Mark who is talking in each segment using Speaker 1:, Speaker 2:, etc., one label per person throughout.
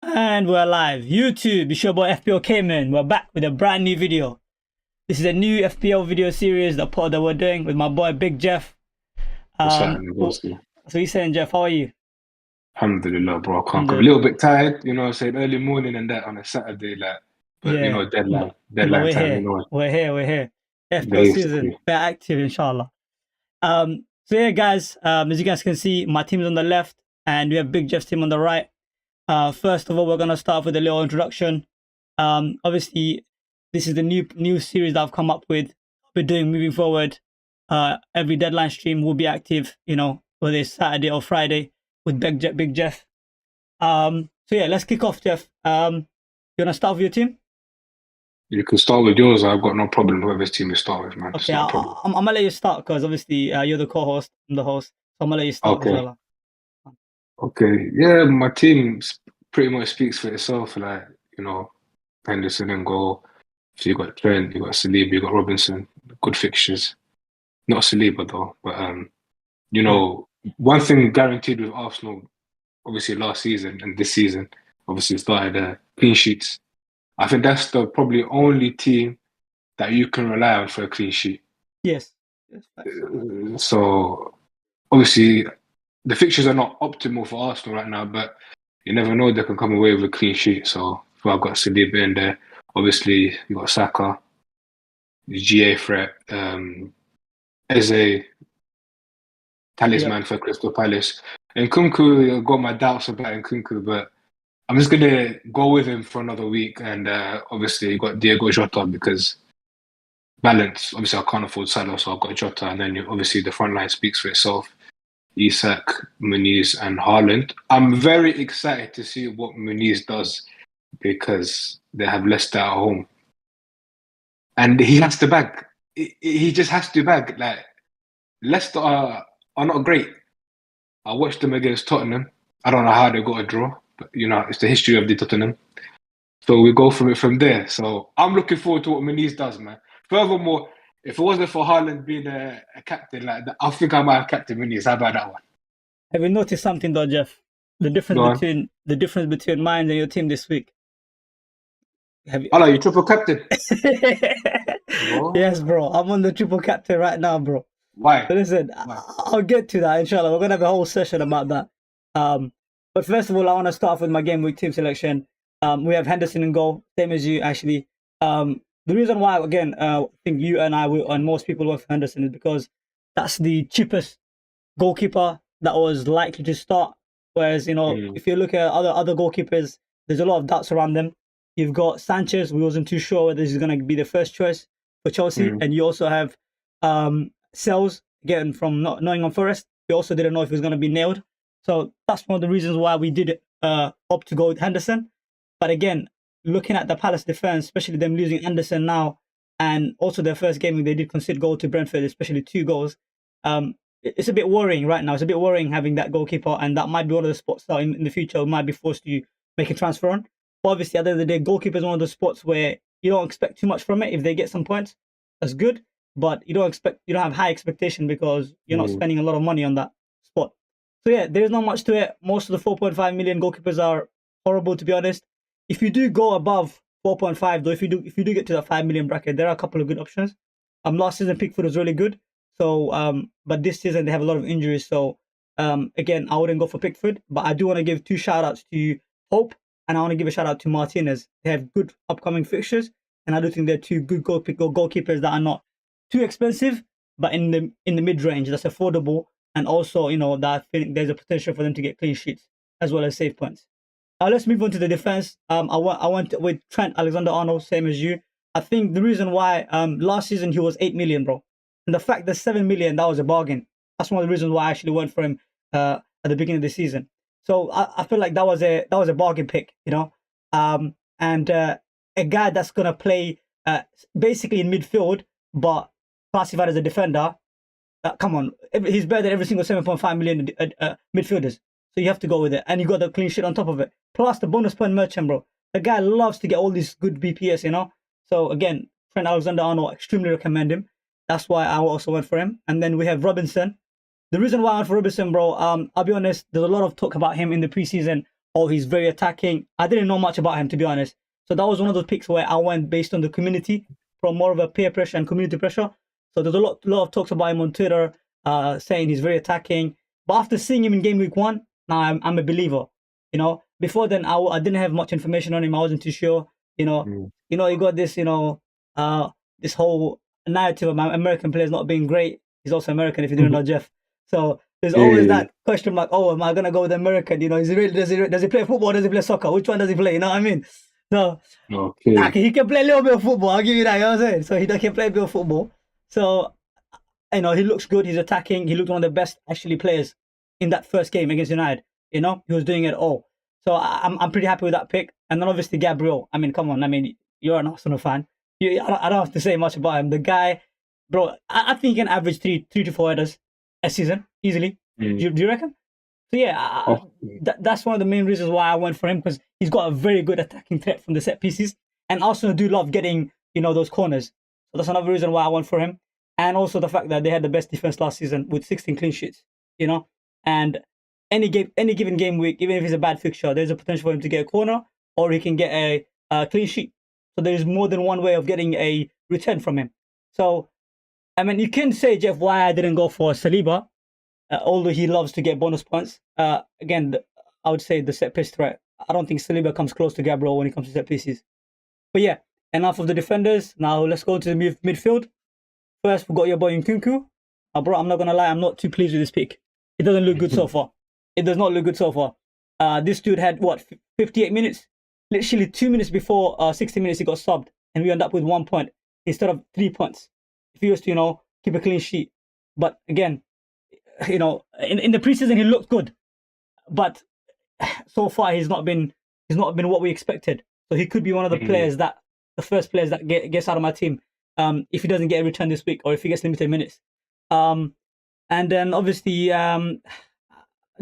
Speaker 1: And we're live. YouTube, it's your boy FPL KAYMAN. We're back with a brand new video. This is a new FPL video series, the pod that we're doing with my boy Big Jeff.
Speaker 2: What's happening,
Speaker 1: So
Speaker 2: broski?
Speaker 1: you saying, Jeff, how are you?
Speaker 2: Alhamdulillah, bro. I can't come. A
Speaker 1: Alhamdulillah.
Speaker 2: little bit tired, saying early morning and that on a Saturday, but
Speaker 1: Yeah,
Speaker 2: deadline,
Speaker 1: but
Speaker 2: deadline
Speaker 1: we're
Speaker 2: time,
Speaker 1: here. We're here. FPL season,
Speaker 2: basically.
Speaker 1: we're active, inshallah. So yeah, guys, as you guys can see, my team's on the left and we have Big Jeff's team on the right. First of all, we're gonna start with a little introduction. Obviously, this is the new series that I've come up with. We're doing moving forward. Every deadline stream will be active. Whether it's Saturday or Friday with Big Jeff. So yeah, let's kick off, Jeff. You wanna start with your team?
Speaker 2: You can start with yours. I've got no problem with whoever's team you start with, man. It's
Speaker 1: Okay,
Speaker 2: not a problem.
Speaker 1: I'm gonna let you start because obviously you're the co-host, I'm the host. So I'm gonna let you start,
Speaker 2: Okay,
Speaker 1: inshallah.
Speaker 2: okay. Yeah, my team pretty much speaks for itself. Henderson and goal. So you got Trent, you got Saliba, you got Robinson. Good fixtures. Not Saliba though, but
Speaker 1: Yeah.
Speaker 2: one thing guaranteed with Arsenal, obviously last season and this season, obviously started clean sheets. I think that's the probably only team that you can rely on for a clean sheet.
Speaker 1: Yes. Yes. Facts.
Speaker 2: So obviously the fixtures are not optimal for Arsenal right now, but you never know, they can come away with a clean sheet. So I've got Saliba in there. Obviously you got Saka, the GA threat, Eze,
Speaker 1: Yep.
Speaker 2: talisman for Crystal Palace. And Kunku, I've got my doubts about Nkunku, but I'm just gonna go with him for another week. And obviously you got Diego Jota because balance. Obviously, I can't afford Salah, so I've got Jota, and then obviously the front line speaks for itself. Isak, Muniz, and Haaland. I'm very excited to see what Muniz does because they have Leicester at home, and he has to bag. He just has to bag. Like Leicester are not great. I watched them against Tottenham. I don't know how they got a draw, but it's the history of the Tottenham. So we go from it from there. So I'm looking forward to what Muniz does, man. Furthermore, if it wasn't for Haaland being a captain like that, I think I might have captain Muniz. How about that one?
Speaker 1: Have you noticed something though, Jeff?
Speaker 2: Go on.
Speaker 1: The difference between mine and your team this week. Have you?
Speaker 2: Oh, you triple captain.
Speaker 1: Yes,
Speaker 2: Bro.
Speaker 1: bro. I'm on the triple captain right now, bro.
Speaker 2: Why?
Speaker 1: So listen,
Speaker 2: Why?
Speaker 1: I'll get to that, inshallah. We're gonna have a whole session about that. But first of all, I want to start off with my game week team selection. We have Henderson in goal, same as you actually. The reason why, again, I think you and I will, and most people went for Henderson is because that's the cheapest goalkeeper that was likely to start. Whereas,
Speaker 2: Mm,
Speaker 1: if you look at other goalkeepers, there's a lot of doubts around them. You've got Sanchez. We wasn't too sure whether this is going to be the first choice for Chelsea,
Speaker 2: mm,
Speaker 1: and you also have Sells again from Nottingham Forest. We also didn't know if he was going to be nailed. So that's one of the reasons why we did opt to go with Henderson. But again, looking at the Palace defense, especially them losing Anderson now, and also their first game they did concede goal to Brentford, especially 2 goals. It's a bit worrying right now. It's a bit worrying having that goalkeeper, and that might be one of the spots that in the future we might be forced to make a transfer on. But obviously, at the end of the day, goalkeeper is one of those spots where you don't expect too much from it. If they get some points, that's good. But you don't have high expectation because you're not
Speaker 2: mm.
Speaker 1: spending a lot of money on that spot. So yeah, there's not much to it. Most of the 4.5 million goalkeepers are horrible, to be honest. If you do go above 4.5, though, if you do get to the 5 million bracket, there are a couple of good options. Last season Pickford was really good. So but this season they have a lot of injuries. So again, I wouldn't go for Pickford, but I do want to give two shout outs to Hope, and I want to give a shout out to Martinez. They have good upcoming fixtures, and I do think they're two good goalkeepers that are not too expensive, but in the mid range that's affordable, and also that I think there's a potential for them to get clean sheets as well as save points. Let's move on to the defense. I went with Trent Alexander-Arnold, same as you. I think the reason why last season he was 8 million, bro, and the fact that 7 million, that was a bargain. That's one of the reasons why I actually went for him at the beginning of the season. So I feel like that was a bargain pick, and a guy that's gonna play basically in midfield, but classified as a defender. Come on, he's better than every single 7.5 million midfielders. So you have to go with it, and you got the clean sheet on top of it. Plus the bonus point merchant, bro. The guy loves to get all these good BPS. So again, Trent Alexander-Arnold, extremely recommend him. That's why I also went for him. And then we have Robinson. The reason why I went for Robinson, bro, I'll be honest, there's a lot of talk about him in the preseason oh, he's very attacking. I didn't know much about him, to be honest. So that was one of those picks where I went based on the community, from more of a peer pressure and community pressure. So there's a lot of talks about him on Twitter, saying he's very attacking. But after seeing him in game week 1, now I'm a believer. You know, before then I didn't have much information on him. I wasn't too sure. You know, you got this, this whole narrative of American players not being great. He's also American, if you didn't know, Jeff. So there's always that question mark. Oh, am I gonna go with the American? You know, does he play football? Or does he play soccer? Which one does he play? You know what I mean? So he can play a little bit of football. I'll give you that. You know what I'm saying? So he can play a bit of football. So he looks good. He's attacking. He looked one of the best actually players in that first game against United. You know, he was doing it all. So I'm pretty happy with that pick. And then obviously Gabriel. I mean, come on. I mean, you're an Arsenal fan. I don't have to say much about him. The guy, bro. I think he can average three to four headers a season easily. Do you reckon? So yeah, that's one of the main reasons why I went for him, because he's got a very good attacking threat from the set pieces, and Arsenal do love getting those corners. So that's another reason why I went for him, and also the fact that they had the best defense last season with 16 clean sheets. And any given game week, even if it's a bad fixture, there's a potential for him to get a corner or he can get a clean sheet. So there's more than one way of getting a return from him. So I mean, you can say, Jeff, why I didn't go for Saliba. Although he loves to get bonus points. Again, I would say the set piece threat. I don't think Saliba comes close to Gabriel when it comes to set pieces. But yeah, enough of the defenders. Now let's go to the midfield. First, we've got your boy Nkunku. Bro, I'm not going to lie, I'm not too pleased with this pick. It doesn't look good so far. It does not look good so far. This dude had, 58 minutes? Literally 2 minutes before 60 minutes he got subbed. And we end up with 1 point instead of 3 points. If he was to, keep a clean sheet. But again, in the preseason he looked good, but so far he's not been what we expected. So he could be one of the first players that gets out of my team, if he doesn't get a return this week or if he gets limited minutes. And then obviously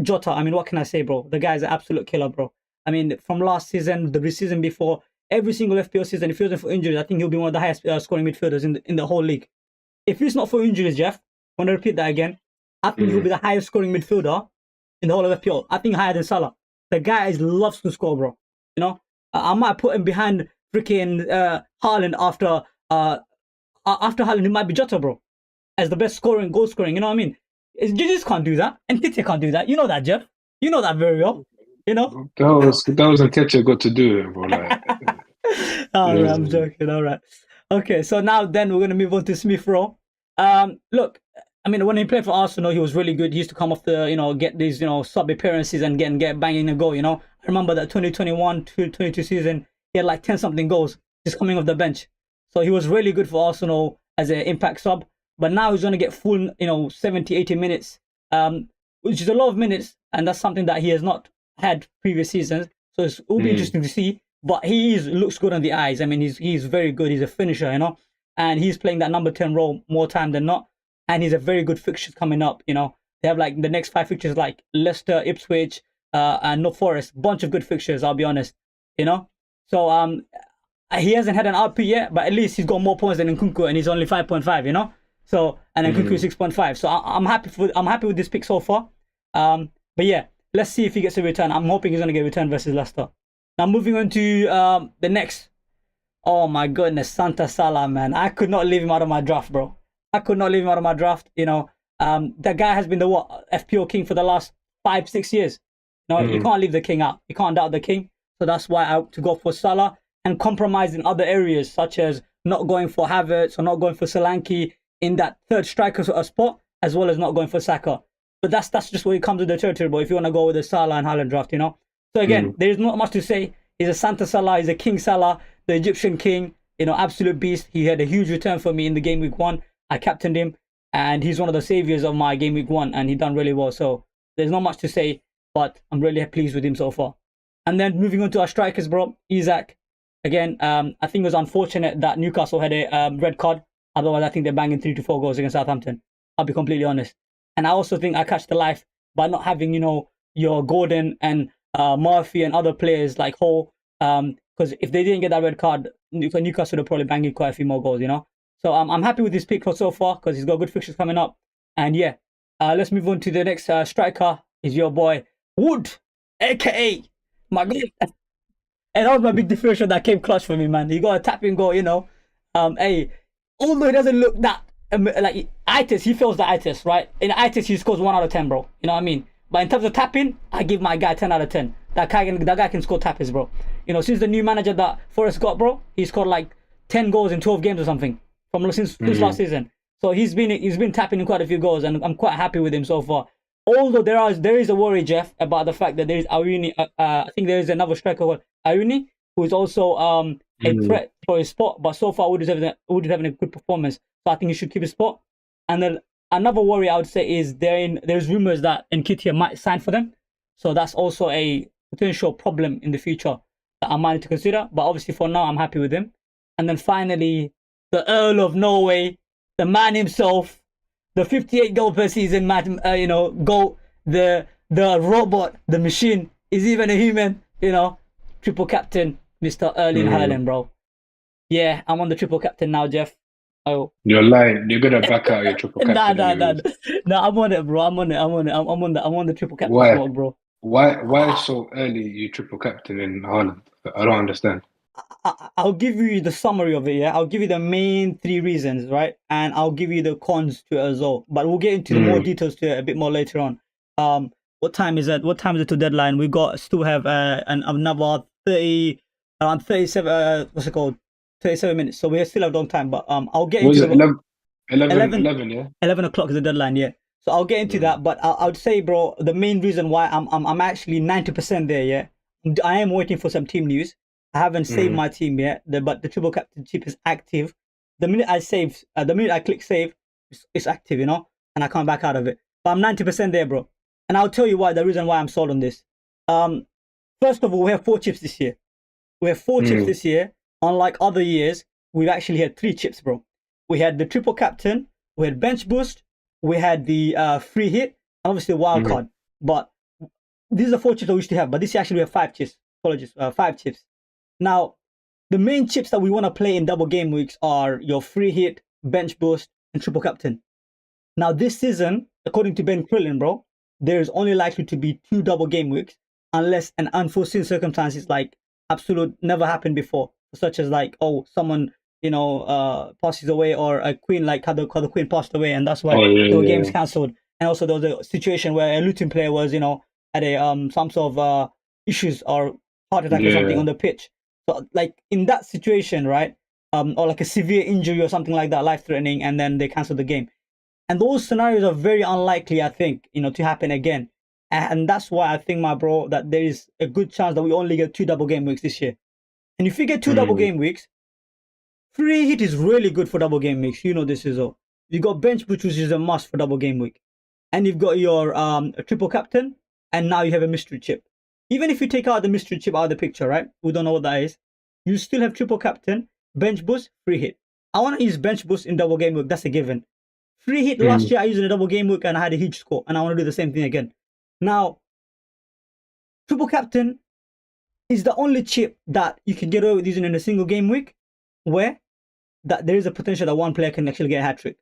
Speaker 1: Jota. I mean, what can I say, bro? The guy's an absolute killer, bro. I mean, from last season, the season before, every single FPL season, if he wasn't for injuries, I think he'll be one of the highest scoring midfielders in the whole league. If it's not for injuries, Jeff, I want to repeat that again. I think he'll be the highest scoring midfielder in the whole of FPL. I think higher than Salah. The guy loves to score, bro. I might put him behind freaking Haaland after Haaland. It might be Jota, bro, as the best goal scoring. You know what I mean? You just can't do that, and Tite can't do that. You know that, Jeff. You know that very well. That
Speaker 2: was Nketiah got to do it, bro. Like,
Speaker 1: right, I'm joking. All right. Okay, so now then we're gonna move on to Smith Rowe. Look. I mean, when he played for Arsenal, he was really good. He used to come off the, get these, sub appearances and get banging a goal, I remember that 2021-22 season, he had like 10-something goals just coming off the bench. So he was really good for Arsenal as an impact sub. But now he's going to get full, 70, 80 minutes, which is a lot of minutes. And that's something that he has not had previous seasons. So it will be interesting to see. But he looks good on the eyes. I mean, he's very good. He's a finisher, and he's playing that number 10 role more time than not. And he's a very good fixture coming up. They have like the next 5 fixtures like Leicester, Ipswich, and North Forest. Bunch of good fixtures, I'll be honest. So he hasn't had an RP yet, but at least he's got more points than Nkunku, and he's only 5.5. So and Nkunku is 6.5. So I'm happy with this pick so far. But yeah, let's see if he gets a return. I'm hoping he's gonna get a return versus Leicester. Now moving on to the next. Oh my goodness, Santa Salah, man! I could not leave him out of my draft, bro. I could not leave him out of my draft. That guy has been the FPO king for the last 5-6 years. You can't leave the king out. You can't doubt the king. So that's why I have to go for Salah and compromise in other areas, such as not going for Havertz or not going for Solanke in that third striker spot, as well as not going for Saka. But that's just where it comes with the territory, bro. If you want to go with the Salah and Haaland draft, So again, there is not much to say. He's a Santa Salah. He's a King Salah, the Egyptian king. Absolute beast. He had a huge return for me in the game week 1. I captained him, and he's one of the saviors of my game week 1, and he done really well. So there's not much to say, but I'm really pleased with him so far. And then moving on to our strikers, bro, Isak. Again, I think it was unfortunate that Newcastle had a red card. Otherwise, I think they're banging 3 to 4 goals against Southampton. I'll be completely honest. And I also think I catch the life by not having, your Gordon and Murphy and other players like Hall. Because if they didn't get that red card, Newcastle would have probably banged quite a few more goals, So I'm happy with this pick for so far because he's got good fixtures coming up. And yeah, let's move on to the next striker. Is your boy Wood, aka My God. And that was my big differential that came clutch for me, man. He got a tapping goal, you know. Hey, although he doesn't look that like ITIS, he feels the ITIS, right? In ITIS, he scores 1 out of 10, bro. You know what I mean? But in terms of tapping, I give my guy 10 out of 10. That guy can score tappers, bro. You know, since the new manager that Forest got, bro, he scored like 10 goals in 12 games or something from since last season. So he's been tapping in quite a few goals, and I'm quite happy with him so far. Although there is a worry, Jeff, about the fact that there is Ayuni. I think there is another striker called Ayuni, who is also a threat for his spot. But so far, Wood is having a good performance. So I think he should keep his spot. And then another worry I would say is there's rumors that Nketiah might sign for them. So that's also a potential problem in the future that I might need to consider. But obviously for now, I'm happy with him. And then finally, the Earl of Norway, the man himself, the 58 goal per season man, goal, the robot, the machine is even a human, triple captain, Mr. Erling Haaland, bro. Yeah, I'm on the triple captain now, Jeff. Oh,
Speaker 2: You're lying. You're gonna back out your triple captain.
Speaker 1: Nah, I'm on it, bro. I'm on the triple captain
Speaker 2: Why?
Speaker 1: spot, bro.
Speaker 2: Why so early you triple captain in Haaland? I don't understand.
Speaker 1: I'll give you the summary of it, yeah? I'll give you the main 3 reasons, right? And I'll give you the cons to it as well. But we'll get into the more details to it a bit more later on. What time is it? What time is it to deadline? We still have another 30, around 37, what's it called? 37 minutes. So we still have a long time, but I'll get into
Speaker 2: it 11, yeah?
Speaker 1: 11 o'clock is the deadline, yeah. So I'll get into that, but I would say, bro, the main reason why I'm actually 90% there, yeah? I am waiting for some team news. I haven't saved my team yet, but the triple captainship is active. The minute I click save, it's active, and I can't back out of it. But I'm 90% there, bro. And I'll tell you why, the reason why I'm sold on this. First of all, we have 4 chips this year. We have 4 chips this year. Unlike other years, we've actually had 3 chips, bro. We had the triple captain, we had bench boost, we had the free hit, and obviously wild card. But these are the 4 chips that we used to have. But this year actually we have 5 chips. Apologies, 5 chips. Now, the main chips that we want to play in double game weeks are your free hit, bench boost, and triple captain. Now, this season, according to Ben Krillin, bro, there is only likely to be 2 double game weeks unless an unforeseen circumstances like absolute never happened before, such as like, someone passes away, or a queen, like how the queen passed away, and that's why the game's cancelled. And also there was a situation where a Luton player was had a some sort of issues or heart attack or something on the pitch. So like in that situation, right, or like a severe injury or something like that, life threatening, and then they cancel the game. And those scenarios are very unlikely, I think, to happen again. And that's why I think, my bro, that there is a good chance that we only get 2 double game weeks this year. And if you get 2 double game weeks, free hit is really good for double game weeks. This is all. You got bench boost, which is a must for double game week. And you've got your triple captain, and now you have a mystery chip. Even if you take out the mystery chip out of the picture, right? We don't know what that is. You still have triple captain, bench boost, free hit. I want to use bench boost in double game week. That's a given. Free hit last year I used in a double game week and I had a huge score, and I want to do the same thing again. Now, triple captain is the only chip that you can get away with using in a single game week, where that there is a potential that one player can actually get a hat trick.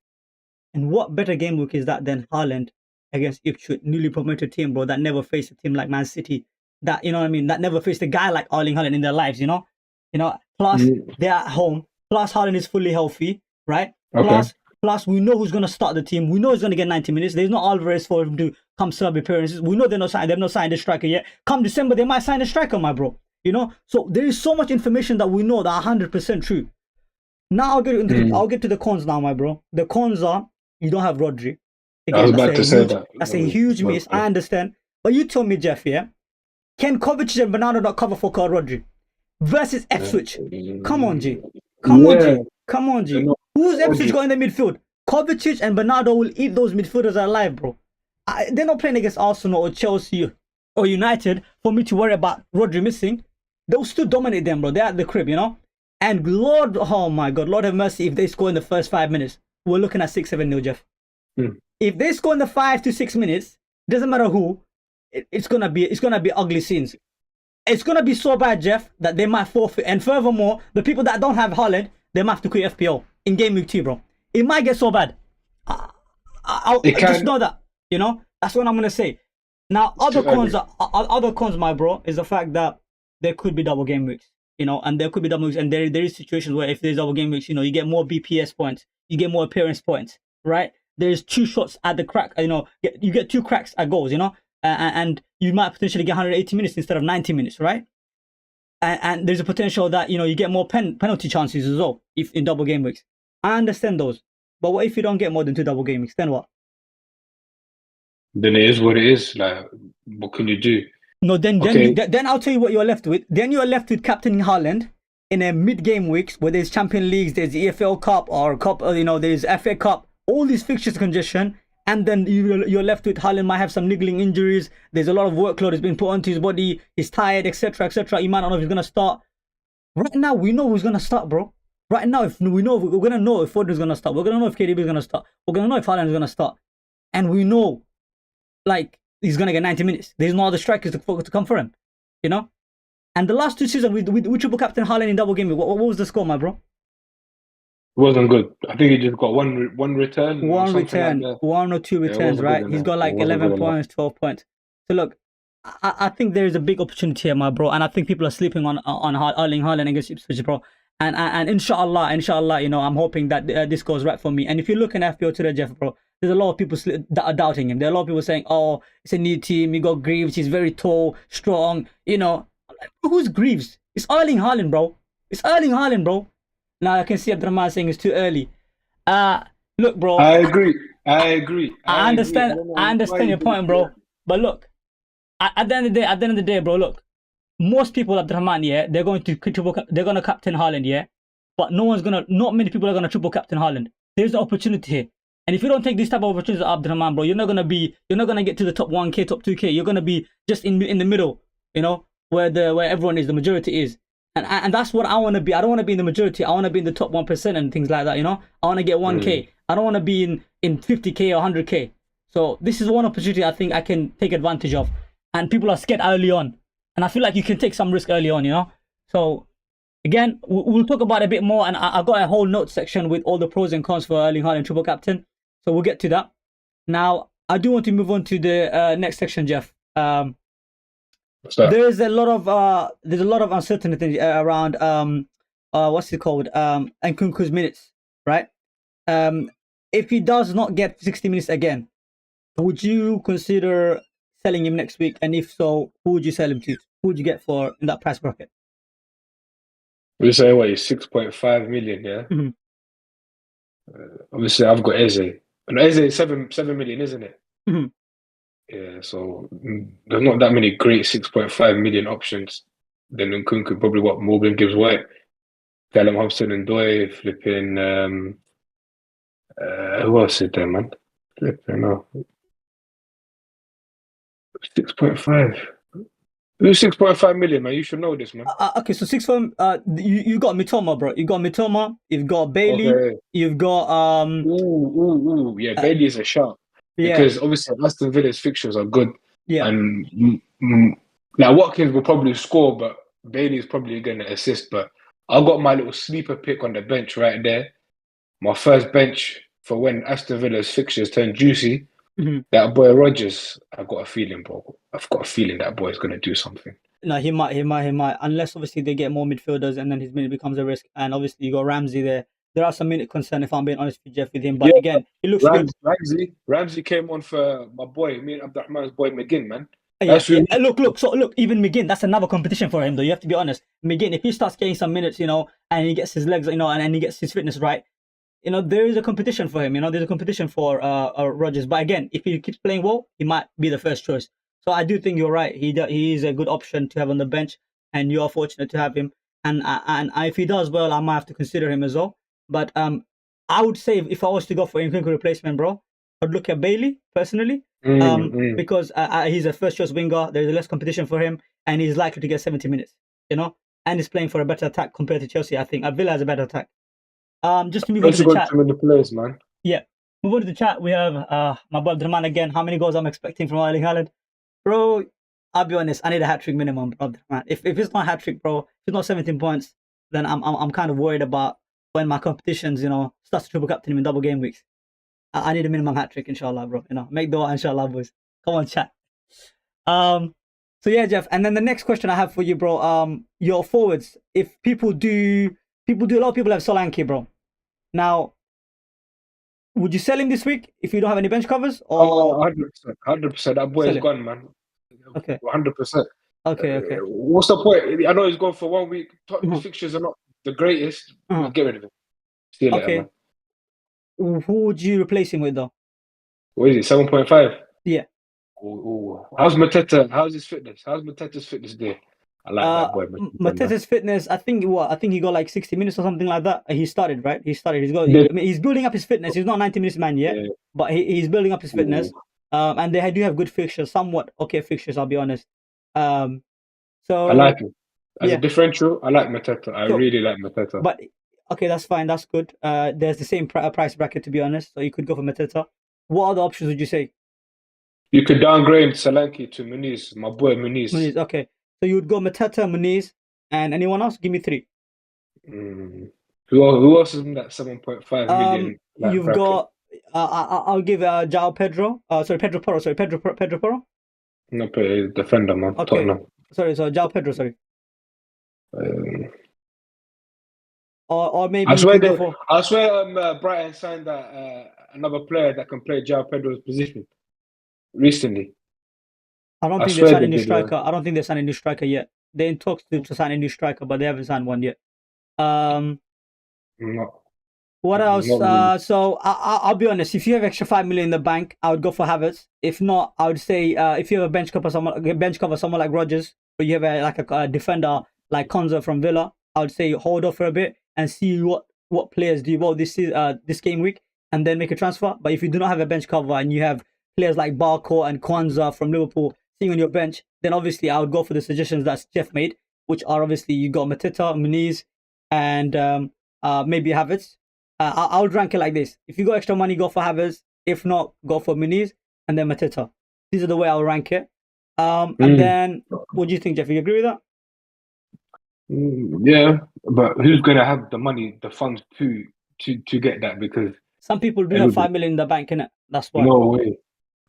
Speaker 1: And what better game week is that than Haaland against Ipswich, newly promoted team, bro, that never faced a team like Man City, that that never faced a guy like Erling Haaland in their lives, plus they're at home, plus Haaland is fully healthy, right?
Speaker 2: Okay.
Speaker 1: Plus we know who's gonna start the team. We know he's gonna get 90 minutes. There's no Alvarez for him to come serve appearances. We know they've not signed a striker yet. Come December, they might sign a striker, my bro. So there is so much information that we know that are 100% true. Now I'll get to the cons now, my bro. The cons are you don't have Rodri.
Speaker 2: Again, I was about to say that.
Speaker 1: That's a huge miss. I understand. But you tell me, Jeff, yeah? Can Kovacic and Bernardo not cover for Rodri? Versus Ipswich. Come on, G. Come on, G. Who's Ipswich got in the midfield? Kovacic and Bernardo will eat those midfielders alive, bro. They're not playing against Arsenal or Chelsea or United for me to worry about Rodri missing. They'll still dominate them, bro. They're at the crib, And Lord, oh my God, Lord have mercy if they score in the first 5 minutes. We're looking at 6-7-0, Jeff. If they score in the 5 to 6 minutes, doesn't matter who, it's gonna be ugly scenes. It's gonna be so bad, Jeff, that they might forfeit. And furthermore, the people that don't have Haaland, they might have to quit FPL in game week 2, bro. It might get so bad. I'll just know that, that's what I'm gonna say. Now,
Speaker 2: It's too early.
Speaker 1: other cons, my bro, is the fact that there could be double game weeks, and there could be double weeks, and there is situations where if there's double game weeks, you get more BPS points, you get more appearance points, right? There's two shots at the crack, you get two cracks at goals, and you might potentially get 180 minutes instead of 90 minutes, right? And there's a potential that you get more penalty chances as well if in double game weeks. I understand those, but what if you don't get more than two double game weeks? Then what?
Speaker 2: Then it is what it is. Like, what can you do?
Speaker 1: No,
Speaker 2: Okay,
Speaker 1: then I'll tell you what you're left with. Then you're left with Captain Haaland in a mid-game weeks where there's Champions Leagues, there's the EFL Cup or Cup, there's FA Cup, all these fixtures congestion, and then you're left with Haaland might have some niggling injuries. There's a lot of workload that's been put onto his body. He's tired, etc., etc. You might not know if he's gonna start. Right now, we know who's gonna start, bro. Right now, if we know, we're gonna know if Foden's gonna start. We're gonna know if KDB is gonna start. We're gonna know if Haaland is gonna start, and we know, like, he's gonna get 90 minutes. There's no other strikers to come for him, you know. And the last two seasons, we triple captain Haaland in double game. What was the score, my bro?
Speaker 2: it wasn't good. I think he just got one return or
Speaker 1: One
Speaker 2: something like
Speaker 1: return,
Speaker 2: that.
Speaker 1: one or two
Speaker 2: Yeah, it
Speaker 1: returns,
Speaker 2: wasn't good
Speaker 1: right? He's
Speaker 2: enough.
Speaker 1: got
Speaker 2: It
Speaker 1: like
Speaker 2: wasn't
Speaker 1: 11
Speaker 2: good enough.
Speaker 1: points, 12 points. So look, I think there is a big opportunity here, my bro, and I think people are sleeping on Erling Haaland against Ipswich, bro. And inshallah, I'm hoping that this goes right for me. And if you're looking at FPL today, Jeff, bro, there's a lot of people that are doubting him. There are a lot of people saying, "Oh, it's a new team. You got Greaves. He's very tall, strong." Like, who's Greaves? It's Erling Haaland, bro. It's Erling Haaland, bro. Now I can see Abdurrahman saying it's too early. Uh Look, bro.
Speaker 2: I agree. I agree.
Speaker 1: I
Speaker 2: I agree. I
Speaker 1: understand.
Speaker 2: don't
Speaker 1: I
Speaker 2: know why
Speaker 1: understand
Speaker 2: you
Speaker 1: your
Speaker 2: do
Speaker 1: point,
Speaker 2: that.
Speaker 1: bro. But look, at the end of the day, bro. Look, most people, Abdurrahman, yeah, they're gonna captain Haaland, yeah. But not many people are gonna triple captain Haaland. There's an opportunity here, and if you don't take this type of opportunities, Abdurrahman, bro, you're not gonna get to the top 1K, top 2K. You're gonna be just in the middle, where everyone is, the majority is. And that's what I want to be. I don't want to be in the majority. I want to be in the top 1% and things like that. I want to get 1K. I don't want to be in 50K or 100K. So this is one opportunity I think I can take advantage of. And people are scared early on, and I feel like you can take some risk early on. So again, we'll talk about it a bit more. And I got a whole note section with all the pros and cons for Erling Haaland triple captain. So we'll get to that. Now I do want to move on to the next section, Jeff.
Speaker 2: What's that?
Speaker 1: There's a lot of uncertainty around what's it called, Nkunku's minutes, right? If he does not get 60 minutes again, would you consider selling him next week? And if so, who would you sell him to? Who would you get for in that price bracket?
Speaker 2: We say what, he's 6.5 million, yeah?
Speaker 1: Mhm.
Speaker 2: Obviously I've got Eze. And Eze is 7 million, isn't it?
Speaker 1: Mhm.
Speaker 2: Yeah, so there's not that many great 6.5 million options. Then Nkunku, probably what Morgan Gibbs White, Callum Hobson and Doy, flipping who else is there, man? Flipping no. 6.5. Who's 6.5 million, man? You should know this, man.
Speaker 1: Okay, so six from you got Mitoma, bro. You got Mitoma. You've got Bailey.
Speaker 2: Okay.
Speaker 1: You've got
Speaker 2: Yeah,
Speaker 1: uh,
Speaker 2: Bailey is a shout.
Speaker 1: yeah,
Speaker 2: Because obviously Aston Villa's fixtures are good.
Speaker 1: yeah.
Speaker 2: And now Watkins will probably score, but Bailey's probably going to assist. But I got my little sleeper pick on the bench right there. My first bench for when Aston Villa's fixtures turn juicy.
Speaker 1: Mhm.
Speaker 2: That boy Rodgers, I've got a feeling, bro. I've got a feeling that boy's going to do something.
Speaker 1: No, he might. Unless obviously they get more midfielders, and then his minute becomes a risk. And obviously you got Ramsey there. There are some minute concern, if I'm being honest with Jeff, with him. But
Speaker 2: Yeah,
Speaker 1: again, he looks good.
Speaker 2: Ramsey came on for my boy, me and Abdurrahman's boy McGinn, man.
Speaker 1: Yeah,
Speaker 2: That's
Speaker 1: yeah.
Speaker 2: really
Speaker 1: Look. Even McGinn, that's another competition for him, though. You have to be honest. McGinn, if he starts getting some minutes, and he gets his legs, and he gets his fitness right, there is a competition for him. There's a competition for Rodgers. But again, if he keeps playing well, he might be the first choice. So I do think you're right. He is a good option to have on the bench, and you are fortunate to have him. And if he does well, I might have to consider him as well. But I would say if I was to go for Nkunku replacement, bro, I'd look at Bailey personally. Because he's a first choice winger. There's less competition for him, and he's likely to get 70 minutes. And he's playing for a better attack compared to Chelsea. I think Villa has a better attack. Just to move on to
Speaker 2: also
Speaker 1: the
Speaker 2: got
Speaker 1: chat.
Speaker 2: too many players, man.
Speaker 1: Yeah, move on to the chat. We have my boy Abdurrahman again. How many goals I'm expecting from Erling Haaland, bro? I'll be honest. I need a hat trick minimum, Abdurrahman. If it's not hat trick, bro, if it's not 17 points, then I'm kind of worried about when my competitions, starts to triple captain him in double game weeks. I need a minimum hat trick, inshallah, bro. Make dua, inshallah, boys. Come on, chat. So yeah, Jeff. And then the next question I have for you, bro. Your forwards. If a lot of people have Solanke, bro. Now, would you sell him this week if you don't have any bench covers,
Speaker 2: Oh,
Speaker 1: or
Speaker 2: 100%. 100%. That boy is
Speaker 1: sell him?
Speaker 2: gone, man.
Speaker 1: Okay,
Speaker 2: 100%.
Speaker 1: okay.
Speaker 2: What's the point? I know he's gone for 1 week. Tottenham's
Speaker 1: Mhm.
Speaker 2: fixtures are not the greatest.
Speaker 1: Uh-huh.
Speaker 2: Get rid of him. See you later, man.
Speaker 1: Okay. Who would you replace him with, though?
Speaker 2: What is it? 7.5?
Speaker 1: Yeah.
Speaker 2: Ooh. How's Mateta? How's his fitness? How's Mateta's fitness there? I like that boy, Mateta, man.
Speaker 1: Mateta's fitness. I think he got like 60 minutes or something like that. He started, right? He started.
Speaker 2: The-
Speaker 1: I mean, he's building up his fitness. He's not 90 minutes man yet,
Speaker 2: yeah.
Speaker 1: but he's building up his fitness.
Speaker 2: Ooh.
Speaker 1: And they do have good fixtures, somewhat okay fixtures. I'll be honest. Um,
Speaker 2: I like
Speaker 1: so
Speaker 2: him. As a
Speaker 1: yeah.
Speaker 2: differential, I like Mateta. I
Speaker 1: So,
Speaker 2: really like Mateta.
Speaker 1: but okay, that's fine. That's good. There's the same price bracket, to be honest. So you could go for Mateta. What other options would you say?
Speaker 2: You could downgrade Solanke to Muniz, my boy Muniz.
Speaker 1: Muniz. Okay. So you would go Mateta, Muniz, and anyone else? Give me three.
Speaker 2: Who else is in that 7.5 million
Speaker 1: You've
Speaker 2: bracket?
Speaker 1: got. I'll give João Pedro. Sorry, Pedro Porro. Sorry, Pedro Porro.
Speaker 2: No, but he's a defender, man.
Speaker 1: Okay.
Speaker 2: Tottenham.
Speaker 1: Sorry, so João Pedro. Sorry. Or maybe
Speaker 2: I
Speaker 1: you
Speaker 2: swear,
Speaker 1: could go for.
Speaker 2: I swear, Brighton signed that another player that can play João Pedro's position recently.
Speaker 1: I don't
Speaker 2: I
Speaker 1: think they
Speaker 2: swear
Speaker 1: signed a
Speaker 2: they
Speaker 1: new
Speaker 2: did.
Speaker 1: striker. I don't think they signed a new striker yet. They're in talks to sign a new striker, but they haven't signed one yet.
Speaker 2: No,
Speaker 1: What else?
Speaker 2: not really.
Speaker 1: So I'll be honest. If you have extra 5 million in the bank, I would go for Havertz. If not, I would say if you have a bench cover someone like Rodgers, or you have a defender like Konza from Villa, I would say hold off for a bit and see what players do well this game week, and then make a transfer. But if you do not have a bench cover and you have players like Barco and Kwanzaa from Liverpool sitting on your bench, then obviously I would go for the suggestions that Jeff made, which are obviously you got Mateta, Muniz, and maybe Havertz. I would rank it like this: if you got extra money, go for Havertz. If not, go for Muniz and then Mateta. These are the way I'll rank it. And then, what do you think, Jeff? You agree with that?
Speaker 2: Yeah, but who's gonna have the money, the funds to get that? Because
Speaker 1: some people do have 5 million in the bank, innit? That's why.
Speaker 2: No way.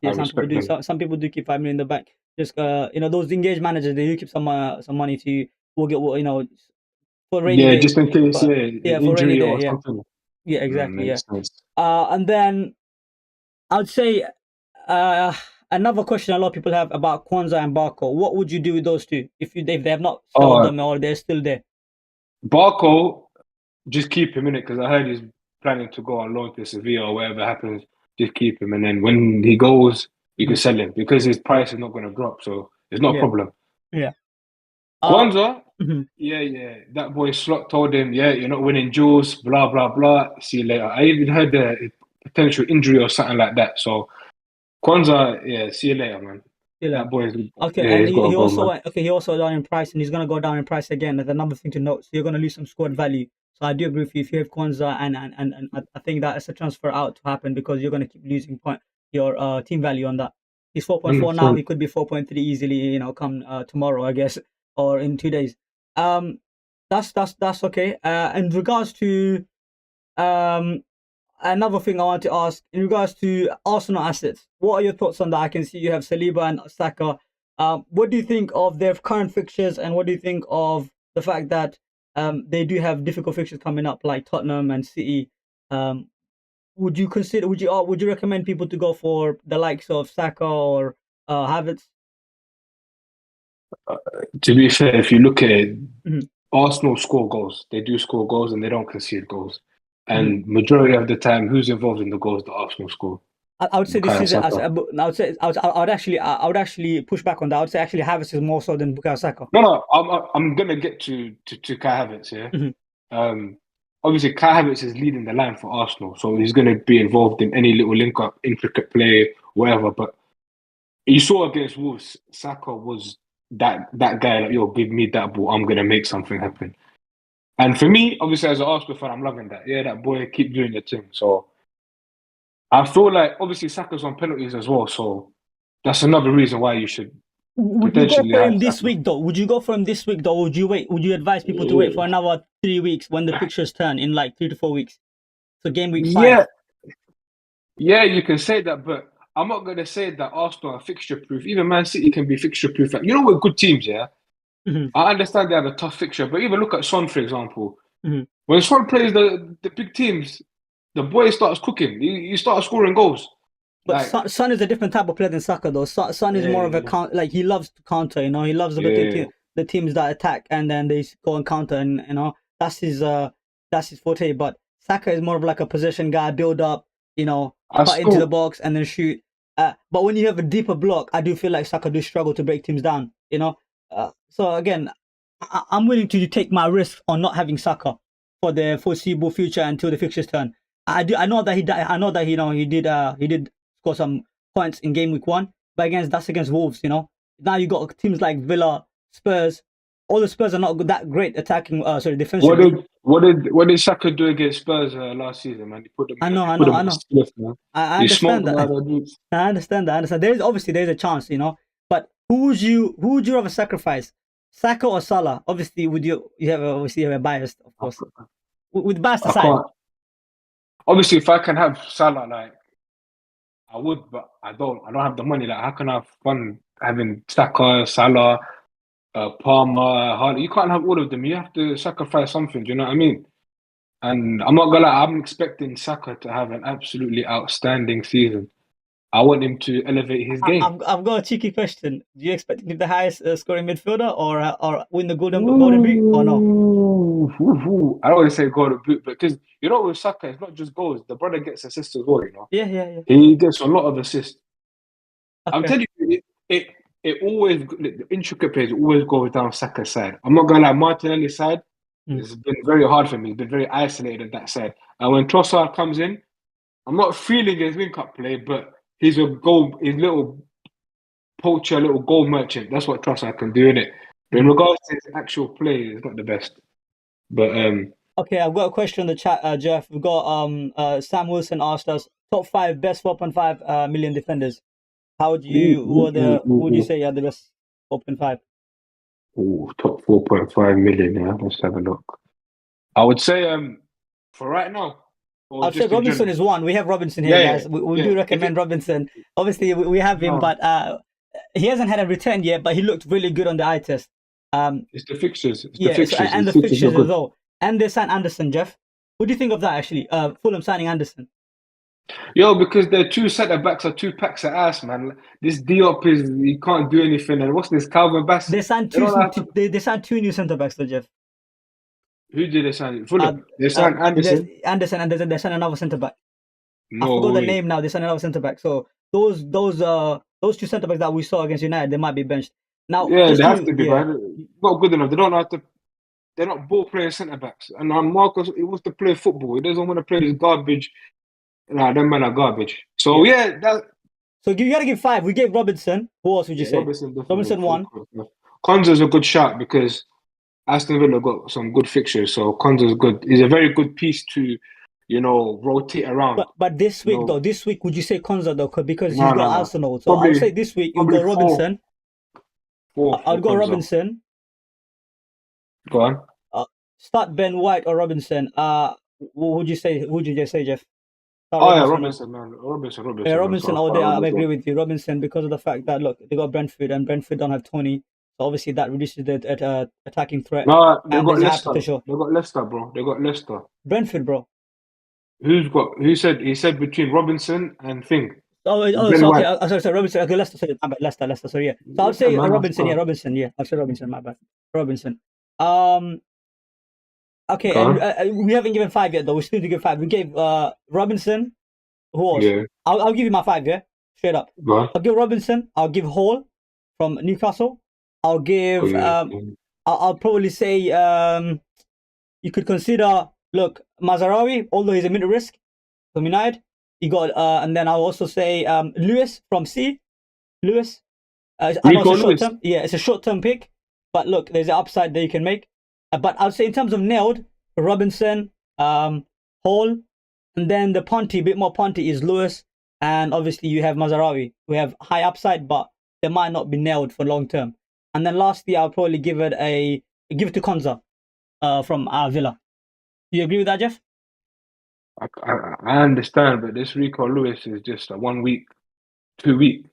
Speaker 1: Yeah,
Speaker 2: I
Speaker 1: some people
Speaker 2: respect
Speaker 1: do.
Speaker 2: them.
Speaker 1: Some people do keep 5 million in the bank. Just those engaged managers, they do keep some money to will get for rainy
Speaker 2: Yeah,
Speaker 1: day.
Speaker 2: just in case,
Speaker 1: But,
Speaker 2: an
Speaker 1: for rainy
Speaker 2: injury
Speaker 1: day,
Speaker 2: or something.
Speaker 1: yeah, exactly,
Speaker 2: Makes sense.
Speaker 1: And then I'd say another question a lot of people have about Kwanzaa and Barco. What would you do with those two if they have not sold them or they're still there?
Speaker 2: Barco, just keep him in it because I heard he's planning to go on loan to Sevilla or whatever happens. Just keep him, and then when he goes, you can sell him because his price is not going to drop, so it's not a problem.
Speaker 1: Yeah.
Speaker 2: Kwanzaa, yeah, that boy Slot told him, yeah, you're not winning duels, blah blah blah. See you later. I even heard the potential injury or something like that. So Kwanzaa, yeah, see you later, man. That boy is
Speaker 1: okay,
Speaker 2: yeah,
Speaker 1: and
Speaker 2: he's got to
Speaker 1: he
Speaker 2: go,
Speaker 1: also
Speaker 2: man.
Speaker 1: he also down in price, and he's gonna go down in price again. That's another thing to note. So you're gonna lose some squad value. So I do agree with you. If you have Kwanzaa, and I think that it's a transfer out to happen because you're gonna keep losing your team value on that. He's 4.4 now. He could be 4.3 easily. Come tomorrow, I guess, or in 2 days. That's okay. In regards to another thing I want to ask in regards to Arsenal assets, what are your thoughts on that? I can see you have Saliba and Saka. What do you think of their current fixtures, and what do you think of the fact that they do have difficult fixtures coming up, like Tottenham and City? Would you recommend people to go for the likes of Saka or Havertz?
Speaker 2: To be fair, if you look at it, Arsenal score goals. They do score goals and they don't concede goals. And majority of the time, who's involved in the goals that Arsenal score?
Speaker 1: I would say this season. I would actually push back on that. I would say actually Havertz is more so than Bukayo Saka.
Speaker 2: No, I'm gonna get to Kai Havertz. Yeah. Obviously, Kai Havertz is leading the line for Arsenal, so he's gonna be involved in any little link up, intricate play, whatever. But you saw against Wolves, Saka was that guy. Like, yo, give me that ball. I'm gonna make something happen. And for me, obviously, as an Arsenal fan, I'm loving that. Yeah, that boy, keep doing your thing. So I feel like, obviously, Saka's on penalties as well. So that's another reason why you should
Speaker 1: Would you go for him this week, though? Would you go for him this week, though? Or would you wait? Would you advise people to wait for another 3 weeks when the fixtures turn in like 3 to 4 weeks? So game week 5.
Speaker 2: Yeah, you can say that, but I'm not gonna say that Arsenal are fixture proof. Even Man City can be fixture proof. You know, we're good teams, yeah.
Speaker 1: Mhm,
Speaker 2: I understand they have a tough fixture, but even look at Son, for example.
Speaker 1: mhm.
Speaker 2: When Son plays the big teams, the boy starts cooking. He starts scoring goals.
Speaker 1: But
Speaker 2: Like,
Speaker 1: Son is a different type of player than Saka, though. Son is more of a
Speaker 2: yeah,
Speaker 1: count. Like he loves to counter. You know, he loves
Speaker 2: yeah.
Speaker 1: the teams that attack and then they go and counter, and you know that's his forte. But Saka is more of like a possession guy, build up. You know,
Speaker 2: I
Speaker 1: cut into the
Speaker 2: still,
Speaker 1: box and then shoot. But when you have a deeper block, I do feel like Saka do struggle to break teams down. You know, so again, I'm willing to take my risk on not having Saka for the foreseeable future until the fixtures turn. I know that I know that he did score some points in game week 1, but that's against Wolves. You know, now you got teams like Villa, Spurs. All the Spurs are not that great attacking. Sorry, defensively.
Speaker 2: what did Saka do against Spurs last season, man? He put them
Speaker 1: I
Speaker 2: in a
Speaker 1: know.
Speaker 2: spliff, man.
Speaker 1: I
Speaker 2: He smoked
Speaker 1: understand
Speaker 2: them out
Speaker 1: that.
Speaker 2: of their boots.
Speaker 1: I understand that. I understand. There's a chance, you know. But who would you rather sacrifice, Saka or Salah? Obviously, you have a bias, of course. With bias
Speaker 2: I
Speaker 1: aside,
Speaker 2: can't. Obviously, if I can have Salah, like I would, but I don't. I don't have the money. Like, how can I have fun having Saka, Salah, Palmer, Hardy? You can't have all of them. You have to sacrifice something. Do you know what I mean? And I'm not gonna lie, I'm expecting Saka to have an absolutely outstanding season. I want him to elevate his game.
Speaker 1: I've got a cheeky question. Do you expect to be the highest scoring midfielder or win the golden boot or no?
Speaker 2: I don't want to say golden boot, but because you know with Saka, it's not just goals. The brother gets assists as well. You know,
Speaker 1: Yeah, yeah, yeah.
Speaker 2: he gets a lot of assists. I'm
Speaker 1: Okay.
Speaker 2: telling you, it always the intricate plays always goes down Saka's side. I'm not gonna lie, Martinelli's side
Speaker 1: Mm.
Speaker 2: has been very hard for me. He's been very isolated at that side. And when Trossard comes in, I'm not feeling his link up play, but he's a goal, his little poacher, little goal merchant. That's what Trossard can do in it. But in
Speaker 1: Mm.
Speaker 2: regards to his actual play, it's not the best. But
Speaker 1: Okay, I've got a question in the chat, Jeff. We've got Sam Wilson asked us top 5 best 4.5 million defenders. How would
Speaker 2: ooh,
Speaker 1: you
Speaker 2: ooh, ooh,
Speaker 1: who would you
Speaker 2: ooh,
Speaker 1: say are the best 4.5?
Speaker 2: ooh, top 4.5 million. Yeah, let's have a look. I would say for right now, or
Speaker 1: I'd say
Speaker 2: just in
Speaker 1: Robinson
Speaker 2: general.
Speaker 1: is one. We have Robinson here,
Speaker 2: Yeah, yeah,
Speaker 1: guys. We
Speaker 2: yeah.
Speaker 1: do
Speaker 2: If it
Speaker 1: recommend Robinson. Obviously, we have him,
Speaker 2: no,
Speaker 1: but he hasn't had a return yet. But he looked really good on the eye test.
Speaker 2: it's the fixtures. It's the
Speaker 1: Yeah. So
Speaker 2: fixtures. The
Speaker 1: and the
Speaker 2: fixtures are
Speaker 1: fixtures as
Speaker 2: good.
Speaker 1: well. And they signed Anderson, Jeff. What do you think of that? Actually, Fulham signing Anderson.
Speaker 2: Yo, because their two centre backs are two packs of ass, man. This Diop is he can't do anything. And what's this Calvin
Speaker 1: They
Speaker 2: Bassett?
Speaker 1: signed
Speaker 2: They don't know how to.
Speaker 1: they signed two new centre backs, though, Jeff.
Speaker 2: Who did they sign?
Speaker 1: Uh,
Speaker 2: Fulham. They signed
Speaker 1: there's
Speaker 2: Anderson.
Speaker 1: Anderson and they signed another centre back. I
Speaker 2: No
Speaker 1: forgot the
Speaker 2: way.
Speaker 1: name now. They signed another centre back. So those two centre backs that we saw against United, they might be benched. Now,
Speaker 2: Yeah, they
Speaker 1: just
Speaker 2: have
Speaker 1: to
Speaker 2: to be,
Speaker 1: yeah,
Speaker 2: man. Not good enough. They don't know how to. They're not ball playing centre backs. And Marcus, he wants to play football. He doesn't want to play this garbage. Nah, them men are garbage. So
Speaker 1: yeah.
Speaker 2: yeah, that
Speaker 1: So you gotta give 5. We gave Robinson. Who else would you
Speaker 2: yeah,
Speaker 1: say?
Speaker 2: Robertson definitely
Speaker 1: Robinson
Speaker 2: full.
Speaker 1: 1.
Speaker 2: Konza's a good shot because Aston Villa got some good fixtures. So Konza's good. He's a very good piece to, rotate around.
Speaker 1: But this
Speaker 2: You
Speaker 1: week though,
Speaker 2: know,
Speaker 1: this week would you say Konza though? Because he's
Speaker 2: no,
Speaker 1: got
Speaker 2: no, no.
Speaker 1: Arsenal. So I would say
Speaker 2: Probably,
Speaker 1: this week you'll
Speaker 2: probably
Speaker 1: go
Speaker 2: four,
Speaker 1: Robinson.
Speaker 2: four
Speaker 1: I'd
Speaker 2: for
Speaker 1: go
Speaker 2: Konza.
Speaker 1: Robinson.
Speaker 2: Go on.
Speaker 1: Start Ben White or Robinson. What would you say? Who would you just say, Jeff? Start
Speaker 2: Oh yeah,
Speaker 1: Robinson or
Speaker 2: Robinson, man.
Speaker 1: yeah,
Speaker 2: Robinson, man. So
Speaker 1: Robinson
Speaker 2: I'll
Speaker 1: all
Speaker 2: start
Speaker 1: day. I
Speaker 2: Robinson.
Speaker 1: agree with you, Robinson, because of the fact that look, they got Brentford and Brentford don't have Tony, so obviously that reduces the attacking threat,
Speaker 2: No, they
Speaker 1: and
Speaker 2: got
Speaker 1: there's a high
Speaker 2: Leicester.
Speaker 1: potential.
Speaker 2: They got Leicester, bro. They got Leicester.
Speaker 1: Brentford, bro.
Speaker 2: Who said? He said between Robinson and Thing.
Speaker 1: So
Speaker 2: Ben
Speaker 1: okay,
Speaker 2: White.
Speaker 1: sorry, Robinson. Okay, Leicester, sorry, my bad, Leicester. So yeah, so I'll
Speaker 2: Yeah,
Speaker 1: say
Speaker 2: man.
Speaker 1: Robinson. Yeah, Robinson. Yeah, I'll say Robinson. My bad, Robinson. Okay,
Speaker 2: Go
Speaker 1: and
Speaker 2: on.
Speaker 1: we haven't given 5 yet though. We still need to give 5. We gave Robinson. Who else?
Speaker 2: Yeah.
Speaker 1: I'll give you my 5. Yeah, straight up.
Speaker 2: Go on.
Speaker 1: I'll give Robinson. I'll give Hall from Newcastle. I'll
Speaker 2: Oh
Speaker 1: give
Speaker 2: yeah.
Speaker 1: I'll probably say you could consider look Mazarawi, although he's a mid risk from United. You got and then I'll also say Lewis from C. Lewis. I know it's
Speaker 2: Rico
Speaker 1: a short
Speaker 2: Lewis.
Speaker 1: term. Yeah, it's a short term pick, but look, there's an upside that you can make. But I'll say in terms of nailed, Robinson, Hall, and then the punty, bit more punty is Lewis, and obviously you have Mazarawi. We have high upside, but they might not be nailed for long term. And then lastly, I'll probably give it to Konza, from Villa. Do you agree with that, Jeff?
Speaker 2: I understand, but this Rico Lewis is just a 1 week. 2 week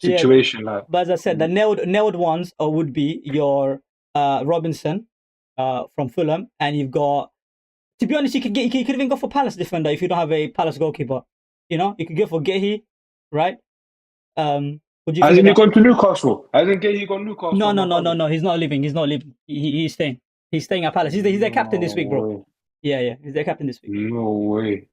Speaker 1: Yeah,
Speaker 2: situation. Like,
Speaker 1: but as I said, the nailed ones would be your Robinson from Fulham, and you've got. To be honest, you could even go for Palace defender if you don't have a Palace goalkeeper. You know, you could go for Gehi, right? What do you think of
Speaker 2: hasn't he
Speaker 1: that?
Speaker 2: gone to Newcastle? Hasn't he gone Newcastle?
Speaker 1: No,
Speaker 2: On
Speaker 1: no,
Speaker 2: my
Speaker 1: no, no,
Speaker 2: brother.
Speaker 1: no. He's not leaving. He's not leaving. He's staying. He's staying at Palace. He's their captain this
Speaker 2: No
Speaker 1: week, bro.
Speaker 2: way.
Speaker 1: Yeah, yeah. He's their captain this week.
Speaker 2: No way.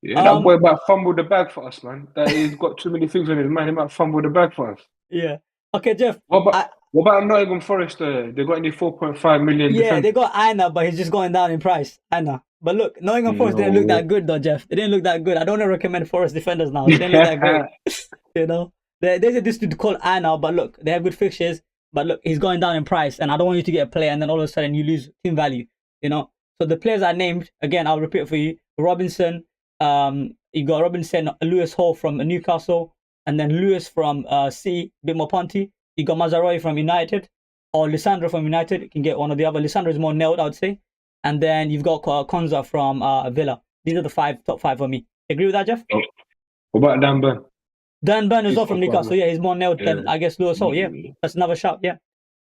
Speaker 2: Yeah, that
Speaker 1: Um,
Speaker 2: boy might fumble the bag for us, man. That he's got too many things on his mind. He might fumble the bag for us.
Speaker 1: yeah. Okay, Jeff.
Speaker 2: What about
Speaker 1: I
Speaker 2: what about Nottingham Forest? They got any 4.5 million
Speaker 1: Yeah, they
Speaker 2: defenders?
Speaker 1: got Aina, but he's just going down in price. Aina. But look, Nottingham Forest didn't look
Speaker 2: No
Speaker 1: that good though, Jeff. They didn't look that good. I don't want to recommend Forest defenders now. They didn't look that great.
Speaker 2: way.
Speaker 1: You know, there's a this dude called Aina, but look, they have good fixtures. But look, he's going down in price, and I don't want you to get a player and then all of a sudden you lose team value. You know, so the players I named again, I'll repeat it for you: Robinson. You got Robinson, Lewis Hall from Newcastle, and then Lewis from C, Bit Ponty. You got Mazaroi from United, or Lissandro from United. You can get one or the other. Lissandro is more nailed, I would say. And then you've got Konza from Villa. These are the top five for me. Agree with that, Jeff?
Speaker 2: Oh, what about Dan Burn?
Speaker 1: Dan Burn is
Speaker 2: He's
Speaker 1: all from
Speaker 2: top five,
Speaker 1: Newcastle.
Speaker 2: man.
Speaker 1: Yeah, he's more nailed than I guess Lewis Hall. Yeah, that's another shout. Yeah.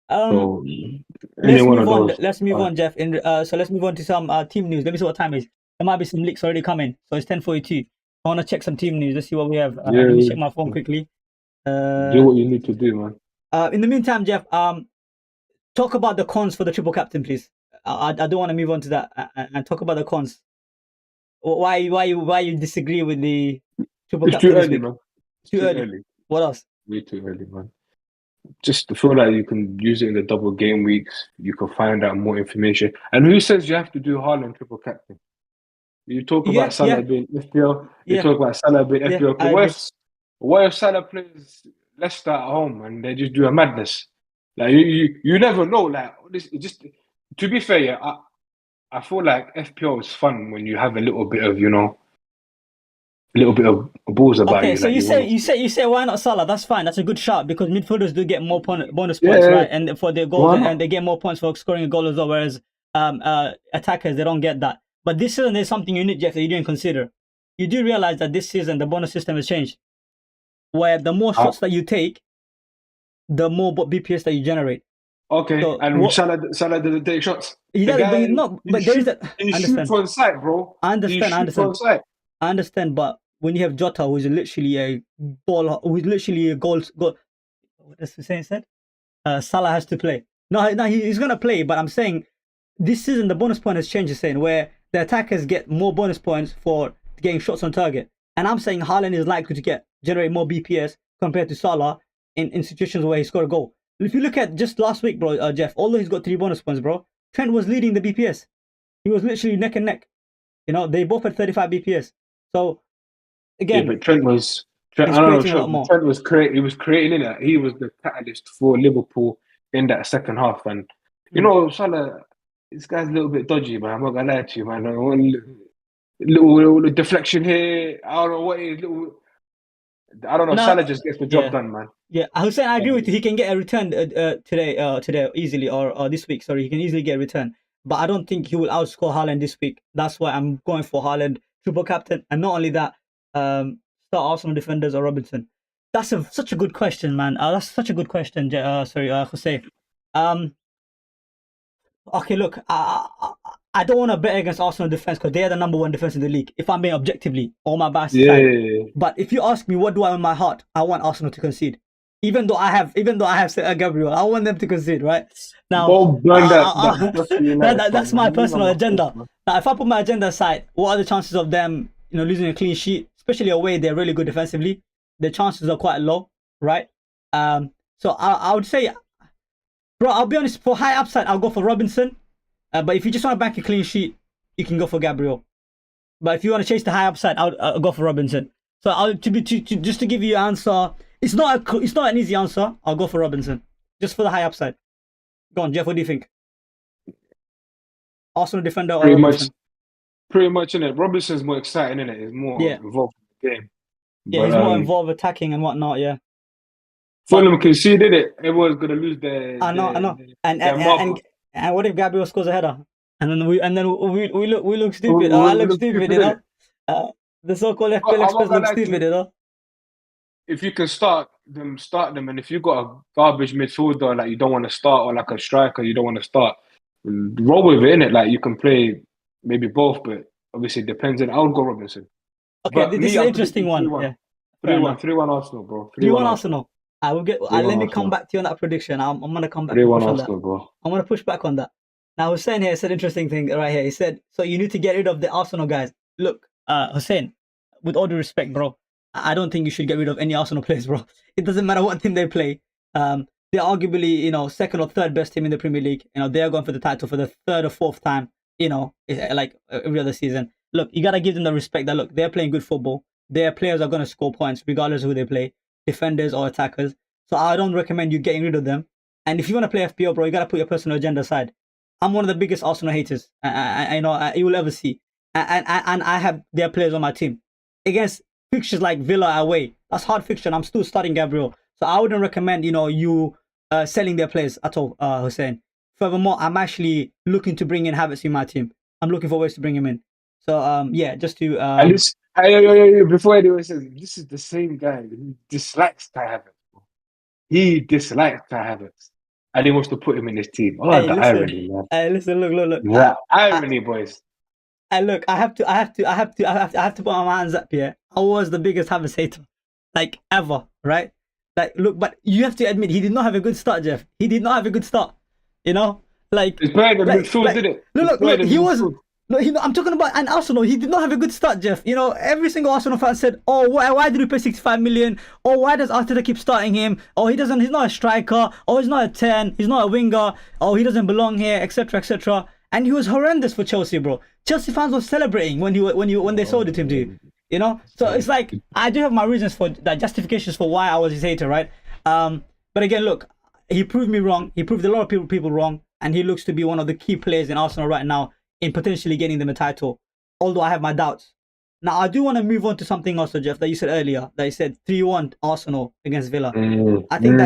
Speaker 2: So any
Speaker 1: Let's
Speaker 2: one of
Speaker 1: move on.
Speaker 2: those.
Speaker 1: Let's move on, Jeff. So let's move on to some team news. Let me see what time it is. There might be some leaks already coming. So it's 10:42. I want to check some team news. Let's see what we have. Let me check my phone quickly.
Speaker 2: Do what you need to do, man.
Speaker 1: In the meantime, Jeff, talk about the cons for the triple captain, please. I don't want to move on to that and talk about the cons. Why you disagree with the triple
Speaker 2: It's
Speaker 1: captain
Speaker 2: too
Speaker 1: this
Speaker 2: early,
Speaker 1: week?
Speaker 2: man. It's
Speaker 1: Too
Speaker 2: too
Speaker 1: early.
Speaker 2: early.
Speaker 1: What else?
Speaker 2: Way too early, man. Just to feel like you can use it in the double game weeks. You can find out more information. And who says you have to do Haaland triple captain? You talk about
Speaker 1: Yeah,
Speaker 2: Salah being FPL. You
Speaker 1: yeah,
Speaker 2: talk about Salah being
Speaker 1: yeah.
Speaker 2: FPL.
Speaker 1: I agree.
Speaker 2: What if Salah plays Leicester at home and they just do a madness? Like you never know. Like this, just to be fair, yeah, I feel like FPL is fun when you have a little bit of a little bit of balls about
Speaker 1: Okay,
Speaker 2: you.
Speaker 1: so
Speaker 2: Like you want
Speaker 1: you say why not Salah? That's fine. That's a good shot because midfielders do get more bonus
Speaker 2: to,
Speaker 1: points,
Speaker 2: yeah,
Speaker 1: right? And for their goals,
Speaker 2: why
Speaker 1: and
Speaker 2: not?
Speaker 1: they get more points for scoring a goal as well. Whereas attackers they don't get that. But this season there's something unique, Jeff, that you didn't consider. You do realize that this season the bonus system has changed, where the more
Speaker 2: Uh,
Speaker 1: shots that you take, the more BPS that you generate.
Speaker 2: okay,
Speaker 1: So
Speaker 2: and
Speaker 1: what
Speaker 2: Salah doesn't take shots.
Speaker 1: he
Speaker 2: The
Speaker 1: does, but
Speaker 2: guy
Speaker 1: he's not.
Speaker 2: he
Speaker 1: But there is
Speaker 2: shoot
Speaker 1: that.
Speaker 2: he
Speaker 1: I
Speaker 2: shoots
Speaker 1: understand.
Speaker 2: on sight, bro.
Speaker 1: I
Speaker 2: He
Speaker 1: understand. I
Speaker 2: shoots
Speaker 1: understand.
Speaker 2: on sight.
Speaker 1: I understand. But when you have Jota, who's literally a ball, who's literally a goal. What does the saying said? Salah has to play. No, he's gonna play. But I'm saying this season the bonus point has changed. Saying where the attackers get more bonus points for getting shots on target, and I'm saying Haaland is likely to generate more BPS compared to Salah in situations where he scored a goal. If you look at just last week, bro, Jeff, although he's got 3 bonus points, bro, Trent was leading the BPS. He was literally neck and neck. You know, they both had 35 BPS. So
Speaker 2: Yeah,
Speaker 1: again,
Speaker 2: but Trent.
Speaker 1: he's
Speaker 2: I don't know,
Speaker 1: creating a lot more.
Speaker 2: Trent was He was creating in it. He was the catalyst for Liverpool in that second half. And you know, Salah, this guy's a little bit dodgy, man. I'm not gonna lie to you, man. One little deflection here. I don't know what it is. I don't know.
Speaker 1: No,
Speaker 2: Salah just gets the job
Speaker 1: yeah,
Speaker 2: done, man.
Speaker 1: yeah. Hussein, I agree with
Speaker 2: And
Speaker 1: you. He can get a return today easily, or this week. Sorry, he can easily get a return. But I don't think he will outscore Haaland this week. That's why I'm going for Haaland triple captain, and not only that, start Arsenal defenders or Robinson. That's such a good question, man. That's such a good question. Jose. Um, okay, look, I don't want to bet against Arsenal defense because they are the number 1 defense in the league. If I'm being objectively, all my bias aside.
Speaker 2: yeah,
Speaker 1: But if you ask me, what do I in my heart? I want Arsenal to concede. Even though I have Gabriel, I want them to concede, right? Now,
Speaker 2: go burn that Dusty United
Speaker 1: that's
Speaker 2: fan,
Speaker 1: my
Speaker 2: man. Leave
Speaker 1: personal
Speaker 2: them off this,
Speaker 1: agenda.
Speaker 2: man.
Speaker 1: Now, if I put my agenda aside, what are the chances of them, losing a clean sheet? Especially away, they're really good defensively. The chances are quite low, right? So I would say, bro, I'll be honest. For high upside, I'll go for Robinson. But if you just want to back a clean sheet, you can go for Gabriel. But if you want to chase the high upside, I'll go for Robinson. So just to give you an answer, it's not an easy answer. I'll go for Robinson, just for the high upside. Go on, Jeff. What do you think? Arsenal defender or Robinson?
Speaker 2: Pretty much in it. Robinson's more exciting in it. He's more
Speaker 1: Yeah,
Speaker 2: involved in the game.
Speaker 1: yeah.
Speaker 2: But
Speaker 1: He's more involved attacking and whatnot. Yeah, but
Speaker 2: Fulham conceded it. Everyone's gonna lose their
Speaker 1: I know. And
Speaker 2: their
Speaker 1: and,
Speaker 2: marker.
Speaker 1: and what if Gabriel scores a header? And then we look stupid.
Speaker 2: We
Speaker 1: I look
Speaker 2: look
Speaker 1: stupid,
Speaker 2: stupid in it.
Speaker 1: The so-called FPL
Speaker 2: I'm not
Speaker 1: experts
Speaker 2: gonna
Speaker 1: look
Speaker 2: lie to
Speaker 1: stupid,
Speaker 2: you. if you can start them. And if you've got a garbage midfielder like you don't want to start, or like a striker you don't want to start, roll with it, innit? Like you can play maybe both, but obviously it depends. And I would go Robinson.
Speaker 1: Okay,
Speaker 2: But
Speaker 1: this is
Speaker 2: me,
Speaker 1: an
Speaker 2: I'm
Speaker 1: interesting
Speaker 2: predicting
Speaker 1: one.
Speaker 2: 3-1.
Speaker 1: Yeah, fair
Speaker 2: 3-1.
Speaker 1: enough.
Speaker 2: 3-1 Arsenal, bro.
Speaker 1: 3-1
Speaker 2: 3-1 Arsenal.
Speaker 1: Arsenal. I will get.
Speaker 2: 3-1
Speaker 1: Let me come
Speaker 2: Arsenal.
Speaker 1: back to you on that prediction. I'm gonna come back and
Speaker 2: 3-1
Speaker 1: push on that.
Speaker 2: Arsenal, bro.
Speaker 1: I'm gonna push back on that. Now Hussein here said interesting thing right here. He said, "So you need to get rid of the Arsenal guys." Look, Hussein, with all due respect, bro, I don't think you should get rid of any Arsenal players, bro. It doesn't matter what team they play. They're arguably, second or third best team in the Premier League. They are going for the title for the third or fourth time. Like every other season. Look, you gotta give them the respect that look, they're playing good football. Their players are gonna score points regardless of who they play, defenders or attackers. So I don't recommend you getting rid of them. And if you want to play FPL, bro, you gotta put your personal agenda aside. I'm one of the biggest Arsenal haters you will ever see, and I have their players on my team against fixtures like Villa away. That's hard fixture. And I'm still starting Gabriel, so I wouldn't recommend you selling their players at all, Hussein. Furthermore, I'm actually looking to bring in Havertz in my team. I'm looking for ways to bring him in. So yeah, just to
Speaker 2: And this, before anyone says, this is the same guy who dislikes Kai Havertz. Bro. He dislikes Kai Havertz. And he wants to put him in his team. Oh,
Speaker 1: hey,
Speaker 2: the
Speaker 1: listen,
Speaker 2: irony, man.
Speaker 1: listen, look.
Speaker 2: The irony, boys.
Speaker 1: Look, I have to put my hands up here. I was the biggest Havertz hater, like ever, right? Like, look, but you have to admit he did not have a good start, Jeff. He did not have a good start. You know, like,
Speaker 2: It's better than midfield, didn't it?
Speaker 1: look. He was. No, I'm talking about an Arsenal. He did not have a good start, Jeff. Every single Arsenal fan said, "Oh, why did we pay 65 million? Oh, why does Arteta keep starting him? Oh, he's not a striker. Oh, he's not a 10. He's not a winger. Oh, he doesn't belong here, etc., etc." And he was horrendous for Chelsea, bro. Chelsea fans were celebrating when they sold it him to you. So it's like I do have my reasons for that, justifications for why I was his hater, right? But again, look, he proved me wrong. He proved a lot of people wrong, and he looks to be one of the key players in Arsenal right now in potentially getting them a title. Although I have my doubts. Now I do want to move on to something also, Jeff, that you said earlier. That you said 3-1 Arsenal against Villa. I think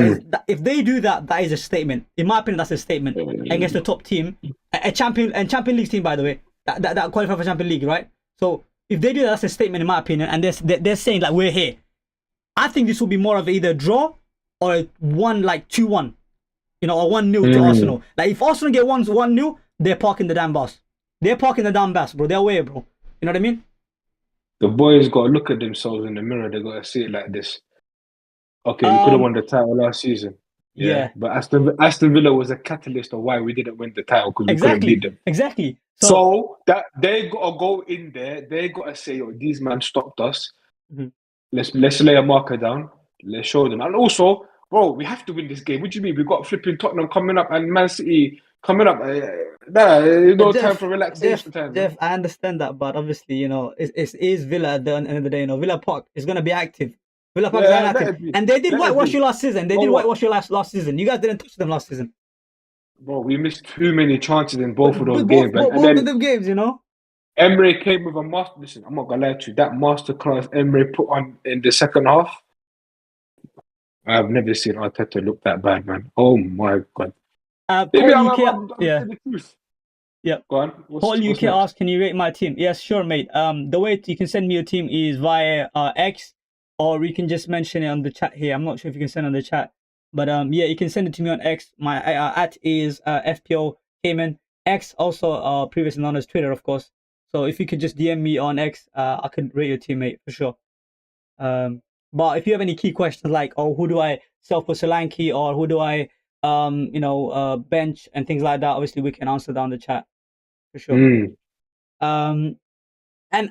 Speaker 1: if they do that, that is a statement. In my opinion, that's a statement against the top team, a Champions League team, by the way, that qualify for Champions League, right? So if they do that, that's a statement in my opinion, and they're saying like we're here. I think this will be more of either a draw or a 2-1, or 1-0 to Arsenal. Like if Arsenal get 1-0, they're parking the damn bus. They're parking the damn bus, bro. They're away, bro. You know what I mean?
Speaker 2: The boys got to look at themselves in the mirror. They got to see it like this. Okay, we could have won the title last season. Yeah. But Aston Villa was a catalyst of why we didn't win the title, because we couldn't beat them.
Speaker 1: Exactly.
Speaker 2: So that they got to go in there. They got to say, "Oh, these men stopped us. Let's lay a marker down. Let's show them." And also, bro, we have to win this game. What do you mean? We got flipping Tottenham coming up and Man City coming up. No time for relaxation time.
Speaker 1: Jeff, I understand that, but obviously, it is Villa at the end of the day. Villa Park is going to be active. Villa Park is active, and they did whitewash you last season. They did whitewash you last season. You guys didn't touch them last season.
Speaker 2: Bro, we missed too many chances in both of those games.
Speaker 1: Both of them games,
Speaker 2: Emery came with a master. Listen, I'm not gonna lie to you. That masterclass Emery put on in the second half, I've never seen Arteta look that bad, man. Oh my god.
Speaker 1: Paul UK, yeah. Yeah.
Speaker 2: Go on.
Speaker 1: Paul UK asked, "Can you rate my team?" Yes, sure, mate. The way you can send me your team is via X, or we can just mention it on the chat here. I'm not sure if you can send on the chat, but yeah, you can send it to me on X. My at is FPL KAYMAN. X also previously known as Twitter, of course. So if you could just DM me on X, I could rate your teammate for sure. But if you have any key questions like, oh, who do I sell for Solanke, or who do I bench and things like that, obviously we can answer that on the chat for sure. And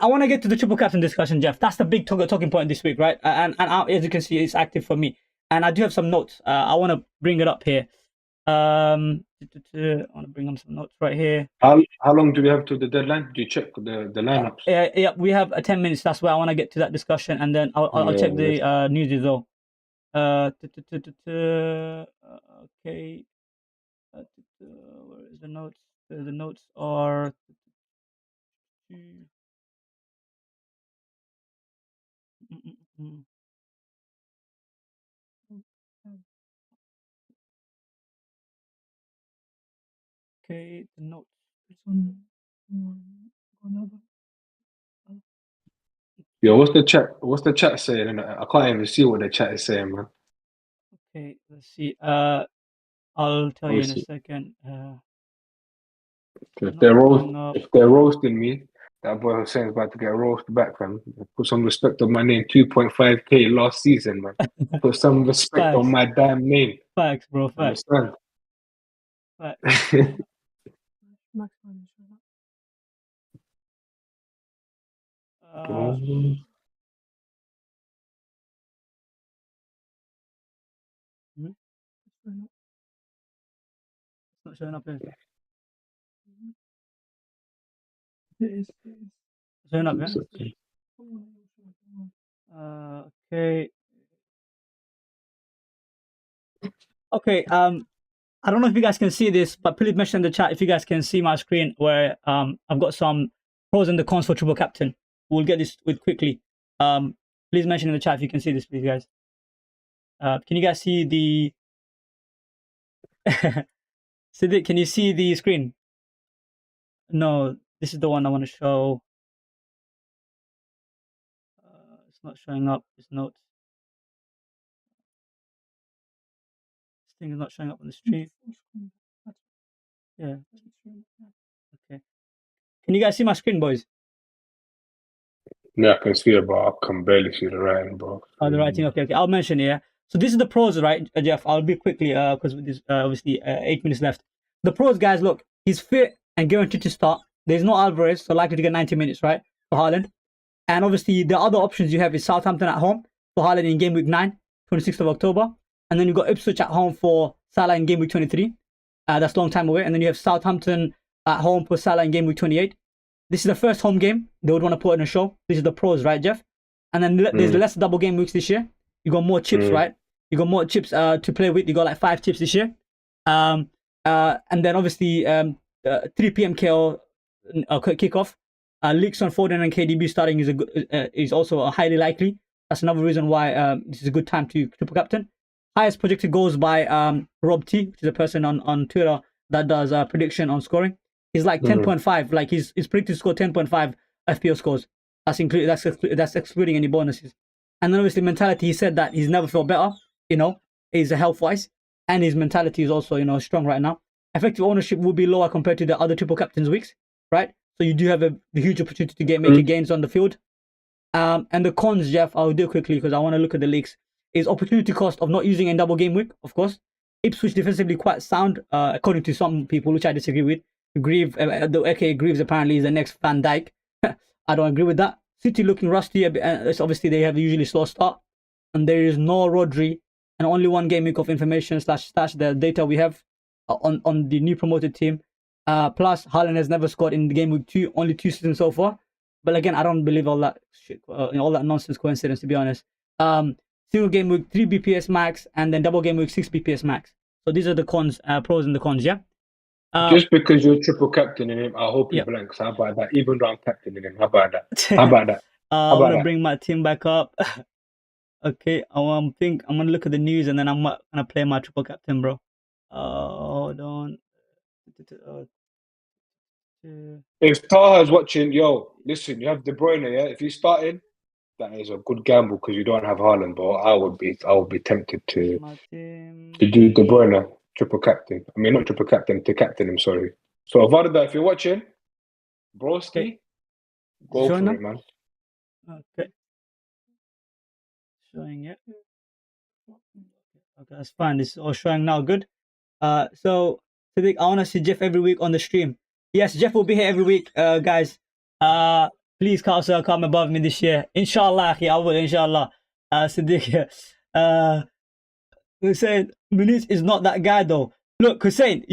Speaker 1: I want to get to the triple captain discussion, Jeff. That's the big talking point this week, right? And as you can see, it's active for me. And I do have some notes. I want to bring it up here. I want to bring up some notes right here.
Speaker 2: How long do we have to the deadline? Do you check the lineups?
Speaker 1: Yeah, we have 10 minutes. That's why I want to get to that discussion, and then I'll check the news as well. Okay. Where is the notes? The notes are. Okay, the notes. This one.
Speaker 2: Yo, what's the chat? What's the chat saying? I can't even see what the chat is saying, man.
Speaker 1: Okay, let's see. I'll tell you in a
Speaker 2: Obviously,
Speaker 1: second.
Speaker 2: if
Speaker 1: Not
Speaker 2: they're
Speaker 1: coming up.
Speaker 2: if they're roasting me, that boy Hussein's about to get roasted back, fam. Put some respect on my name. 2.5K last season, man. Put some respect on
Speaker 1: Facts,
Speaker 2: my damn name.
Speaker 1: facts, bro, facts,
Speaker 2: Understand?
Speaker 1: facts. Uh, hmm, it's not showing up here. It's showing up, yeah. Okay, okay. I don't know if you guys can see this, but please mention in the chat if you guys can see my screen where I've got some pros and the cons for triple captain. We'll get this with quickly. Please mention in the chat if you can see this, please, guys. Can you guys see the? Siddiq, can you see the screen? No, this is the one I want to show. It's not showing up. It's notes. This thing is not showing up on the stream. Yeah. Okay. Can you guys see my screen, boys?
Speaker 2: Yeah, I can see it, but I can barely see the writing, bro.
Speaker 1: Oh, the writing. Okay, okay. I'll mention it. Yeah. So this is the pros, right, Jeff? I'll be quickly, because this obviously 8 minutes left. The pros, guys. Look, he's fit and guaranteed to start. There's no Alvarez, so likely to get 90 minutes, right, for Haaland. And obviously, the other options you have is Southampton at home for Haaland in game week 9, 26th of October, and then you've got Ipswich at home for Salah in game week 23. That's a long time away. And then you have Southampton at home for Salah in game week 28. This is the first home game they would want to put in a show. This is the pros, right, Jeff? And then there's less double game weeks this year. You got more chips, right? You got more chips to play with. You got like 5 chips this year. And then obviously 3 p.m. KO kickoff. Leaks on Foden and KDB starting is also highly likely. That's another reason why this is a good time to triple captain. Highest projected goals by Rob T, which is a person on Twitter that does prediction on scoring. He's like 10.5. Like he's predicted to score 10.5 FPL scores. That's excluding any bonuses. And then obviously mentality. He said that he's never felt better. He's health wise, and his mentality is also strong right now. Effective ownership will be lower compared to the other triple captains weeks, right? So you do have a huge opportunity to make gains on the field. And the cons, Jeff, I'll do quickly because I want to look at the leaks. Is opportunity cost of not using a double game week, of course. Ipswich defensively quite sound, according to some people, which I disagree with. Greaves apparently is the next Van Dijk. I don't agree with that. City looking rusty. It's obviously they have a usually slow start, and there is no Rodri, and only one game week of information / the data we have on the new promoted team. Plus, Haaland has never scored in the game week 2, only 2 seasons so far. But again, I don't believe all that shit, all that nonsense coincidence, to be honest. Single game week 3 BPS max, and then double game week 6 BPS max. So these are the cons, pros and the cons, yeah?
Speaker 2: Just because you're triple captain in him, I hope he blanks. How about that? Even though I'm captaining him, how about that? How about that?
Speaker 1: I want to bring my team back up. Okay, I'm gonna look at the news and then I'm gonna play my triple captain, bro. Hold on.
Speaker 2: If Taha's watching, yo, listen, you have De Bruyne, yeah. If he's starting, that is a good gamble because you don't have Haaland. But I would be tempted to do De Bruyne triple captain. I mean, not triple captain, to captain him. Sorry. So Varda, if you're watching, broski, go for it, man.
Speaker 1: Okay. Showing it. Okay, that's fine. This is all showing now. Good. So Siddiq, I want to see Jeff every week on the stream. Yes, Jeff will be here every week, guys. Please come above me this year. Inshallah, I will, inshallah. Siddiq, Hussein, Muniz is not that guy though. Look, Hussein,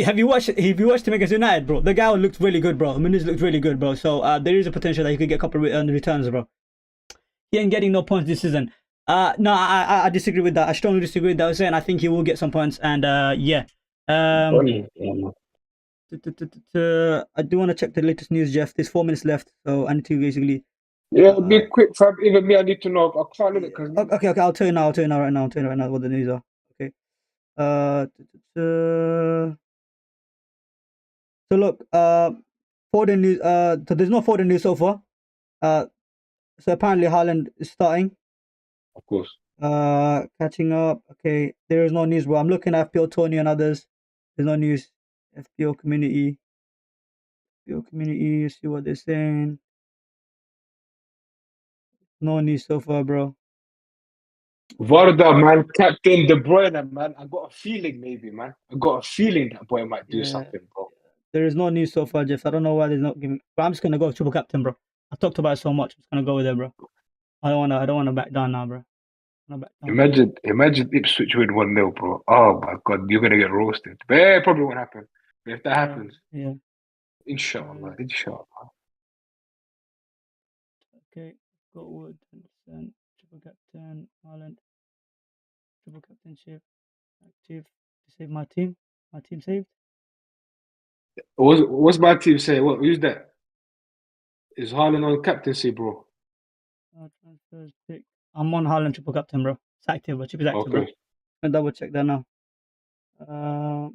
Speaker 1: have you watched him against United, bro? The guy looked really good, bro. Muniz looked really good, bro. So there is a potential that he could get a couple of returns, bro. He ain't getting no points this season. No, I disagree with that. I strongly disagree with that, Hussein. I think he will get some points, and yeah. I do want to check the latest news, Jeff. There's 4 minutes left, so I need to basically.
Speaker 2: Yeah, be quick, fam. Even me, I need to know. I can't look because.
Speaker 1: Okay. I'll tell you now. Right now what the news are. Okay. So look, Foden news. So there's no Foden news so far. So apparently Haaland is starting.
Speaker 2: Of course.
Speaker 1: Catching up. Okay, there is no news, bro. I'm looking at FPL Tony and others. There's no news. FPL community. FPL community. See what they're saying. No news so far, bro.
Speaker 2: Varda, man, Captain De Bruyne, man. I got a feeling, maybe, man. I got a feeling that boy might do
Speaker 1: Yeah.
Speaker 2: something, bro.
Speaker 1: There is no news so far, Jeff. I don't know why they're not giving. But I'm just gonna go with triple captain, bro. I talked about it so much. I'm just gonna go with it, bro. I don't wanna back down now, bro. I'm back down.
Speaker 2: Imagine Ipswich win 1-0, bro. Oh my god, you're gonna get roasted. But yeah, it probably won't happen. But if that happens,
Speaker 1: Yeah.
Speaker 2: inshallah, inshallah.
Speaker 1: Okay. Got Wood, Henderson, triple captain, Haaland, triple captainship, active to save my team. My team saved.
Speaker 2: What's my team saying? What? Who's that? Is Haaland on captaincy, bro?
Speaker 1: Transfers pick. I'm on Haaland triple captain, bro. It's active, but chip is active, bro.
Speaker 2: Okay.
Speaker 1: I'll double check that now. So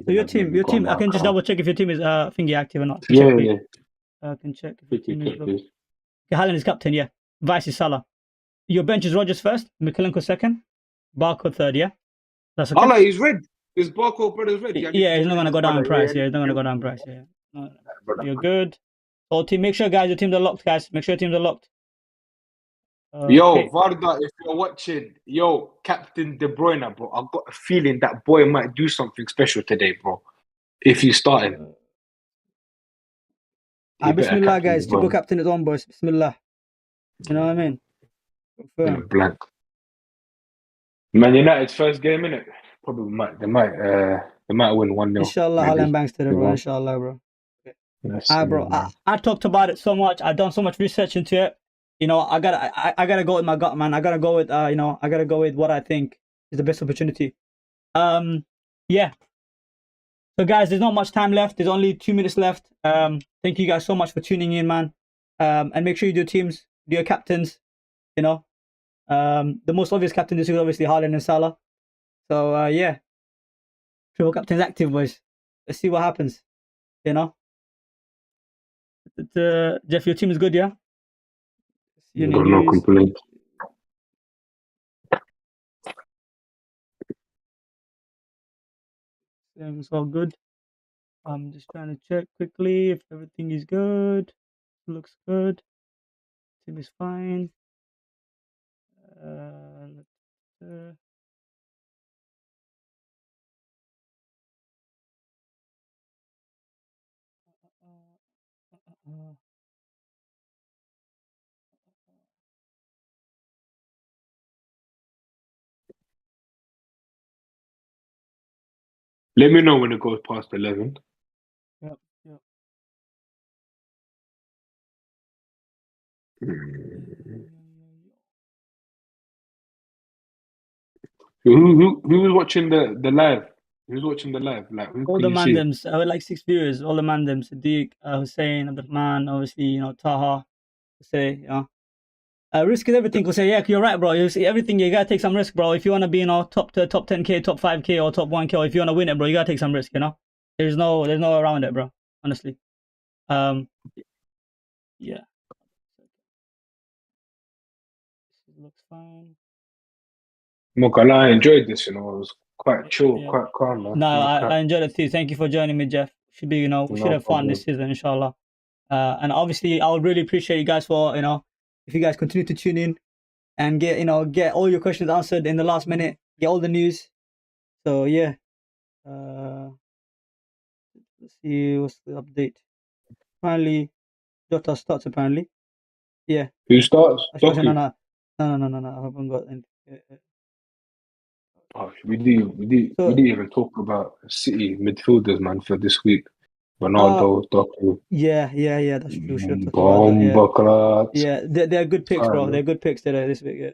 Speaker 1: your team. I can just double check if your team is thingy active or not. I can check, please. I can check if your team is. Okay, Haaland is captain, yeah. Vice is Salah. Your bench is Rogers first, Mikalenko second, Barco third, yeah. That's okay.
Speaker 2: Allah, he's red. His Barco brother's red.
Speaker 1: Yeah, he's not gonna go down in price. Yeah, he's not gonna go down in price. Yeah. No, you're good. So team, make sure, guys, your teams are locked, guys. Make sure your teams are locked.
Speaker 2: Yo, Varda, if you're watching, Captain De Bruyne, bro. I've got a feeling that boy might do something special today, bro. If he's starting.
Speaker 1: Bismillah, guys. Triple captain is on, boys. Bismillah. You know what I mean? Confirm.
Speaker 2: Blank. Man United's first game, innit? Probably might. They might win 1-0.
Speaker 1: Inshallah, Haaland banks today, bro. Inshallah, bro. Bro. I talked about it so much. I've done so much research into it. You know, I gotta go with my gut, man. I gotta go with I gotta go with what I think is the best opportunity. Yeah. So guys, there's not much time left. There's only 2 minutes left. Thank you guys so much for tuning in, man. And make sure you do teams, do your captains. You know, the most obvious captain this is obviously Haaland and Salah. So yeah, triple captain's active, boys. Let's see what happens. You know, Jeff, your team is good, yeah.
Speaker 2: Got no complaints.
Speaker 1: It's all good. I'm just trying to check quickly if everything is good. Looks good. Team is fine.
Speaker 2: Let me know when it goes past 11.
Speaker 1: Yep.
Speaker 2: Who was watching the live? Who's watching the live? Like who
Speaker 1: all
Speaker 2: can
Speaker 1: the
Speaker 2: you see?
Speaker 1: mandems. I had like 6 viewers. All the mandems. Sadiq, Hussein, Abdurrahman, obviously, you know, Taha. Say, you know. Risk is everything. Will say, yeah, you're right, bro. You see everything. You gotta take some risk, bro. If you wanna be, you know, top 10k, top 5k, or top 1k, or if you wanna win it, bro, you gotta take some risk. You know, there's no around it, bro. Honestly, yeah. This looks fine.
Speaker 2: Mokala, I enjoyed this. You know, it was quite chill, quite calm, man.
Speaker 1: No, I enjoyed it too. Thank you for joining me, Jeff. Should be, you know, we should have fun this season, inshallah. And obviously, I would really appreciate you guys for, you know, if you guys continue to tune in and get all your questions answered in the last minute, get all the news. So yeah, let's see what's the update. Apparently, Jota starts. Apparently, yeah.
Speaker 2: Who starts?
Speaker 1: Actually, no. I haven't got anything.
Speaker 2: Oh, we didn't even talk about City midfielders, man, for this week. Ronaldo, Doku.
Speaker 1: Yeah, that's true. Should have talked about that. Yeah, they're good picks, bro. They're good picks today this week. Yeah.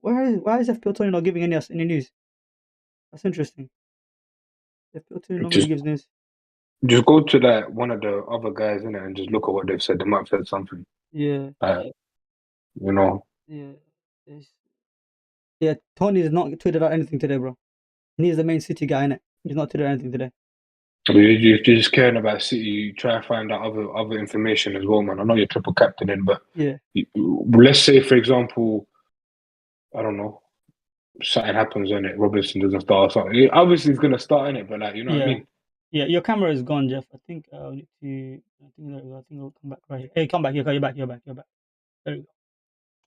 Speaker 1: Why is FPL Tony not giving any news? That's interesting. FPL Tony normally gives news.
Speaker 2: Just go to like one of the other guys in it and just look at what they've said. They might have said something.
Speaker 1: Yeah.
Speaker 2: You know.
Speaker 1: Yeah. Yeah, Tony's not tweeted out anything today, bro. He's the main City guy, innit? He's not tweeted anything today.
Speaker 2: You're just caring about City. You try to find out other information as well, man. I know you're triple captaining, but
Speaker 1: Yeah,
Speaker 2: let's say, for example, I don't know, something happens on it. Robinson doesn't start or something. Obviously, he's gonna start in it, but like, you know what I
Speaker 1: yeah,
Speaker 2: mean?
Speaker 1: yeah. Your camera is gone, Jeff. I think we need to. I think it'll come back right here. Hey, come back. You're back. You're back. You're back. There you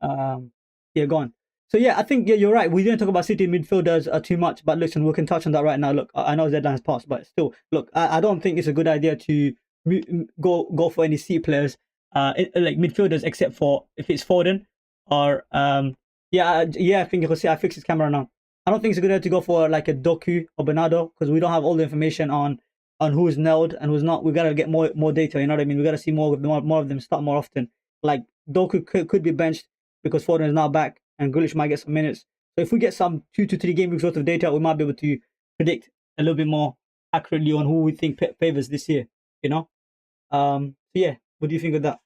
Speaker 1: go. Yeah, gone. So yeah, I think you're right. We didn't talk about City midfielders too much, but listen, we can touch on that right now. Look, I know deadline's passed, but still, look, I don't think it's a good idea to go for any City players, like midfielders, except for if it's Foden or yeah. I think you can see I fixed his camera now. I don't think it's a good idea to go for like a Doku or Bernardo because we don't have all the information on who's nailed and who's not. We gotta get more data. You know what I mean? We gotta see more of them start more often. Like Doku could be benched because Foden is now back and Grealish might get some minutes. So if we get some 2 to 3 game weeks worth of data, we might be able to predict a little bit more accurately on who we think favors this year. You know. So yeah, what do you think of that?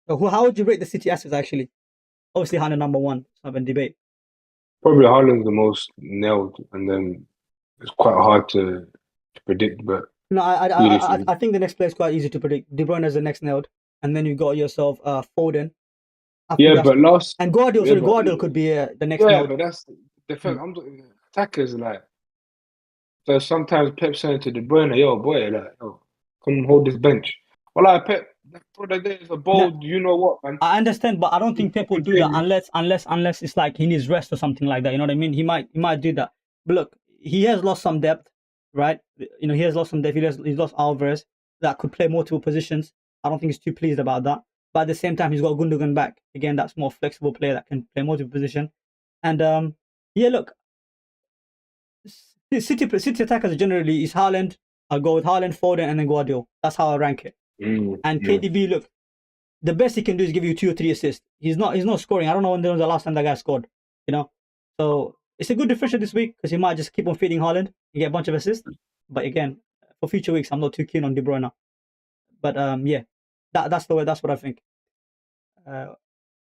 Speaker 1: How would you rate the City assets actually? Obviously, Haaland number one. It's not even debate.
Speaker 2: Probably Haaland's the most nailed, and then it's quite hard to predict. But
Speaker 1: No,
Speaker 2: really,
Speaker 1: I think the next player is quite easy to predict. De Bruyne is the next nailed, and then you got yourself Foden. I think
Speaker 2: yeah,
Speaker 1: that's
Speaker 2: but last,
Speaker 1: and Guardiola.
Speaker 2: yeah,
Speaker 1: Sorry,
Speaker 2: but
Speaker 1: Guardiola could be the next
Speaker 2: yeah,
Speaker 1: nailed.
Speaker 2: but that's the fact.
Speaker 1: Mm.
Speaker 2: Attackers like. So sometimes Pep saying to De Bruyne, "Yo, boy, like, yo, come hold this bench." Well, like Pep, brother, there is a
Speaker 1: No,
Speaker 2: bold. You know what, man?
Speaker 1: I understand, but I don't think Pep will
Speaker 2: Every
Speaker 1: do that
Speaker 2: game,
Speaker 1: unless it's like he needs rest or something like that. You know what I mean? He might do that. But look, he has lost some depth, right? You know, he has lost some depth. He's lost Alvarez that could play multiple positions. I don't think he's too pleased about that. But at the same time, he's got Gundogan back again. That's more flexible player that can play multiple position. And yeah, look, City attackers generally is Haaland. I'll go with Haaland, Foden, and then Guardiola. That's how I rank it. And
Speaker 2: yeah.
Speaker 1: KDB, look, the best he can do is give you 2 or 3 assists. He's not scoring. I don't know when was the last time that guy scored. You know, so it's a good differential this week because he might just keep on feeding Haaland and get a bunch of assists. But again, for future weeks, I'm not too keen on De Bruyne. But yeah, that's the way. That's what I think.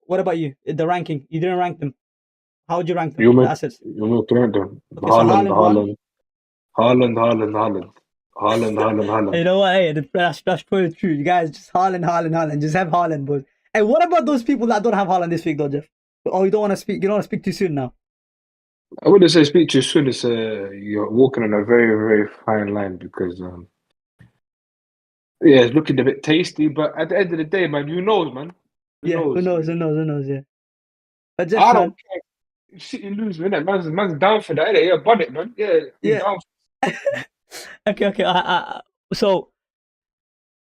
Speaker 1: What about you? The ranking? You didn't rank them. How would you rank them?
Speaker 2: You
Speaker 1: The
Speaker 2: make
Speaker 1: assets.
Speaker 2: you make them.
Speaker 1: Okay, so
Speaker 2: Haaland,
Speaker 1: Haaland one.
Speaker 2: Haaland, Haaland, Haaland, Haaland, Haaland, Haaland,
Speaker 1: You
Speaker 2: Haaland.
Speaker 1: know what? Hey, that's probably true. You guys just Haaland. Just have Haaland, boys. Hey, what about those people that don't have Haaland this week, though, Jeff? Oh, you don't want to speak. You don't want to speak too soon now.
Speaker 2: I wouldn't say speak too soon. It's you're walking on a very, very fine line because yeah, it's looking a bit tasty. But at the end of the day, man, who knows, man? Who
Speaker 1: Yeah, who
Speaker 2: knows?
Speaker 1: knows? Who knows? Who knows? Yeah. But Jeff,
Speaker 2: I don't
Speaker 1: man.
Speaker 2: care. If City lose, man. Man's down for that. Innit? Yeah, bun it, man. Yeah, I'm
Speaker 1: Yeah.
Speaker 2: down.
Speaker 1: Okay. So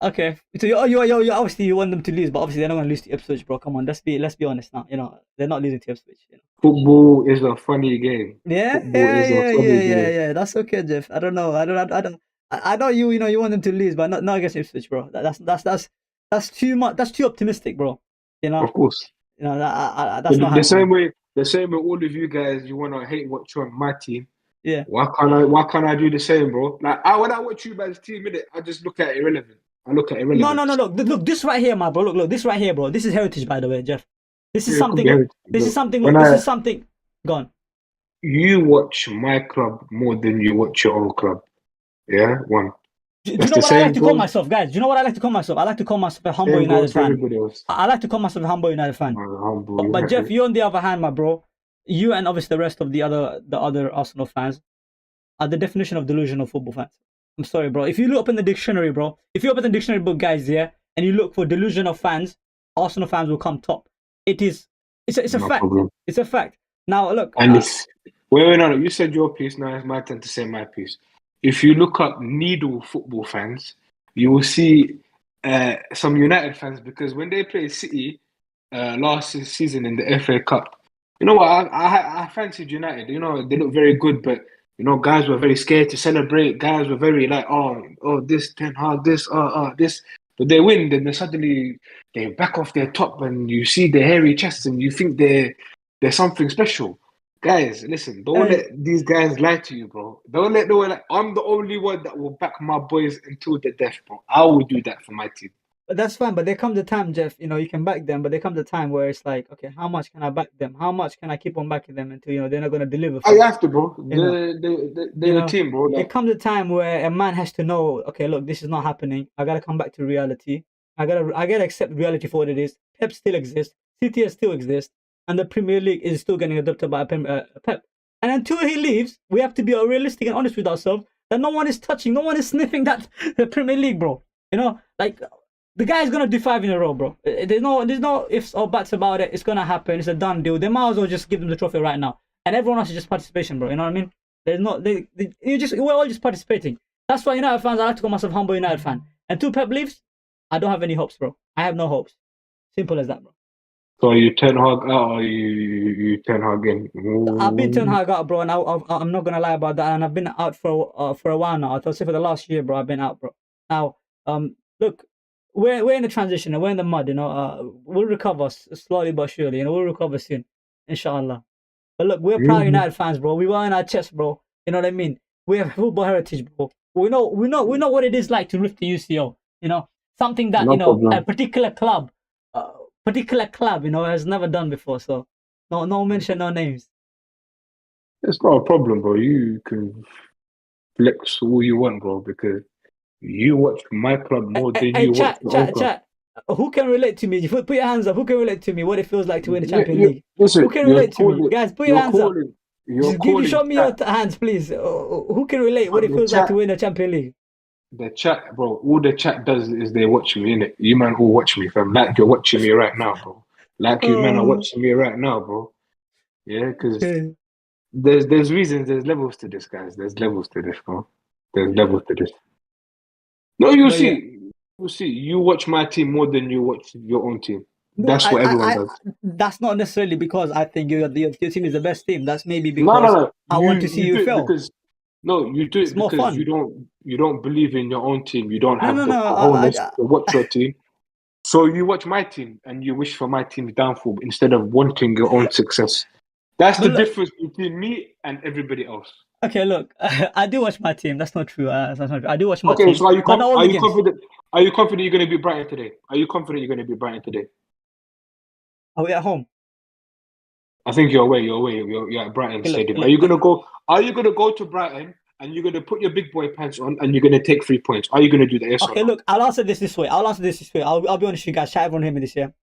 Speaker 1: okay. So you obviously you want them to lose, but obviously they're not going to lose to Ipswich, bro. Come on, let's be honest now. You know they're not losing to Ipswich. You know.
Speaker 2: Football is a funny game.
Speaker 1: Yeah,
Speaker 2: Football
Speaker 1: yeah,
Speaker 2: is a
Speaker 1: yeah,
Speaker 2: funny
Speaker 1: yeah, yeah,
Speaker 2: game.
Speaker 1: yeah. That's okay, Jeff. I don't know. I know you. You know you want them to lose, but not against Ipswich, bro. That's too much. That's too optimistic, bro. You know.
Speaker 2: Of course.
Speaker 1: You know that's
Speaker 2: The,
Speaker 1: not
Speaker 2: the same
Speaker 1: happening.
Speaker 2: way, the same way all of you guys, you wanna hate watch on my team.
Speaker 1: Yeah.
Speaker 2: Why can't I do the same, bro? Like when I watch you guys' team, innit, I just look at irrelevant. I look at
Speaker 1: No, no,
Speaker 2: irrelevance.
Speaker 1: no. Look, this right here, my bro. Look, this right here, bro. This is heritage, by the way, Jeff. This is
Speaker 2: Yeah, it could be
Speaker 1: something.
Speaker 2: everything.
Speaker 1: This is
Speaker 2: Look,
Speaker 1: something.
Speaker 2: when
Speaker 1: This is something. Gone.
Speaker 2: you watch my club more than you watch your own club, yeah, one.
Speaker 1: Do you
Speaker 2: That's
Speaker 1: know
Speaker 2: the
Speaker 1: what I like
Speaker 2: same
Speaker 1: to call
Speaker 2: goes.
Speaker 1: myself, guys? Do you know what I like to call myself? I like to call myself a humble
Speaker 2: Same
Speaker 1: United
Speaker 2: goes for
Speaker 1: fan.
Speaker 2: everybody else.
Speaker 1: I like to call myself a humble United fan.
Speaker 2: Humble,
Speaker 1: But Jeff, you on the other hand, my bro, you and obviously the rest of the other Arsenal fans are the definition of delusional football fans. I'm sorry, bro. If you look up in the dictionary, bro, if you open the dictionary book, guys, yeah, and you look for delusional fans, Arsenal fans will come top. It's a
Speaker 2: no
Speaker 1: fact.
Speaker 2: problem.
Speaker 1: It's a fact. Now look,
Speaker 2: And it's wait, no. You said your piece. Now it's my turn to say my piece. If you look up needle football fans, you will see some United fans because when they played City last season in the FA Cup, you know what? I fancied United. You know they look very good, but you know guys were very scared to celebrate. Guys were very like, this Ten Hag, this. But they win, then suddenly they back off their top, and you see their hairy chests, and you think they're something special. Guys, listen, don't
Speaker 1: hey,
Speaker 2: let these guys lie to you, bro. Don't let no one like I'm the only one that will back my boys until the death, bro. I will do that for my team.
Speaker 1: But that's fine. But there comes a time, Jeff. You know, you can back them, but there comes a time where it's like, okay, how much can I back them? How much can I keep on backing them until they're not going to deliver
Speaker 2: I
Speaker 1: for me?
Speaker 2: have to, bro.
Speaker 1: You know, you
Speaker 2: They're the
Speaker 1: know.
Speaker 2: team, bro.
Speaker 1: There
Speaker 2: Like,
Speaker 1: comes a time where a man has to know, okay, look, this is not happening. I gotta come back to reality. I gotta accept reality for what it is. Pep still exists. CTS still exists, and the Premier League is still getting adopted by Pep. And until he leaves, we have to be realistic and honest with ourselves that no one is touching, no one is sniffing that the Premier League, bro. You know, like the guy's gonna do 5 in a row, bro. There's no ifs or buts about it. It's gonna happen. It's a done deal. They might as well just give them the trophy right now, and everyone else is just participation, bro. You know what I mean? There's not we're all just participating. That's why United fans, I like to call myself humble United fan. Until Pep leaves, I don't have any hopes, bro. I have no hopes. Simple as that, bro.
Speaker 2: so are you Ten Hag out or you Ten Hag in?
Speaker 1: I've been Ten
Speaker 2: Ooh.
Speaker 1: Hag out, bro, and I'm not gonna lie about that. And I've been out for a while now. I'll say for the last year, bro. I've been out, bro. Now, look, we're in the transition and we're in the mud. You know, we'll recover slowly but surely. You know, we'll recover soon, inshallah. But look, we're proud
Speaker 2: Mhm.
Speaker 1: United fans, bro. We were in our chest, bro. You know what I mean? We have football heritage, bro. We know what it is like to lift the UCL. You know, something that
Speaker 2: No
Speaker 1: a
Speaker 2: problem.
Speaker 1: particular club, has never done before. So, no mention, no names.
Speaker 2: It's not a problem, bro. You can flex all you want, bro, because you watch my club more than
Speaker 1: Hey,
Speaker 2: you watch
Speaker 1: chat,
Speaker 2: your own
Speaker 1: chat,
Speaker 2: club.
Speaker 1: chat. Who can relate to me? Put your hands up. Who can relate to me? What it feels like to win the Champions
Speaker 2: You,
Speaker 1: League? Who
Speaker 2: listen,
Speaker 1: can relate to me? Guys, put your
Speaker 2: you're
Speaker 1: hands up.
Speaker 2: calling, you're
Speaker 1: Just show
Speaker 2: calling
Speaker 1: me your
Speaker 2: chat,
Speaker 1: hands, please. Who can relate what
Speaker 2: but
Speaker 1: it feels like to win the Champions League?
Speaker 2: the chat, bro. All the chat does is they watch me, innit? You man all watch me, fam. Like you're watching me right now, bro. Like you man are
Speaker 1: Oh,
Speaker 2: watching me right now, bro. Yeah, because
Speaker 1: okay.
Speaker 2: there's reasons, there's levels to this, guys. There's levels to this, bro. There's
Speaker 1: Yeah.
Speaker 2: levels to this. No, you'll
Speaker 1: But yeah.
Speaker 2: see. You'll see. You watch my team more than you watch your own team.
Speaker 1: No,
Speaker 2: That's what everyone does.
Speaker 1: that's not necessarily because I think your team is the best team. That's maybe
Speaker 2: No, no,
Speaker 1: because
Speaker 2: no.
Speaker 1: I
Speaker 2: You
Speaker 1: want to see
Speaker 2: you
Speaker 1: you
Speaker 2: do it
Speaker 1: fail.
Speaker 2: because no, you do
Speaker 1: It's
Speaker 2: it
Speaker 1: more
Speaker 2: because
Speaker 1: fun.
Speaker 2: you don't believe in your own team. You don't
Speaker 1: No,
Speaker 2: have
Speaker 1: no,
Speaker 2: the
Speaker 1: no.
Speaker 2: cojones to watch your team. So you watch my team and you wish for my team's downfall instead of wanting your own success. That's the
Speaker 1: But look,
Speaker 2: difference between me and everybody else.
Speaker 1: okay, look. I do watch my team. That's not true. That's not true. I do watch my
Speaker 2: Okay,
Speaker 1: team,
Speaker 2: so
Speaker 1: but not all
Speaker 2: are
Speaker 1: the
Speaker 2: you
Speaker 1: games.
Speaker 2: confident? Are you confident you're going to beat Brighton today? Are you confident you're going to beat Brighton today?
Speaker 1: Are we at home?
Speaker 2: I think you're away. You're away. You're at Brighton
Speaker 1: Okay, look,
Speaker 2: Stadium. Are
Speaker 1: look.
Speaker 2: you gonna go? Are you gonna go to Brighton and you're gonna put your big boy pants on and you're gonna take 3 points? Are you gonna do that? Yes or
Speaker 1: Okay,
Speaker 2: no?
Speaker 1: look. I'll answer this way. I'll be honest with you guys. Shout everyone hear me this year.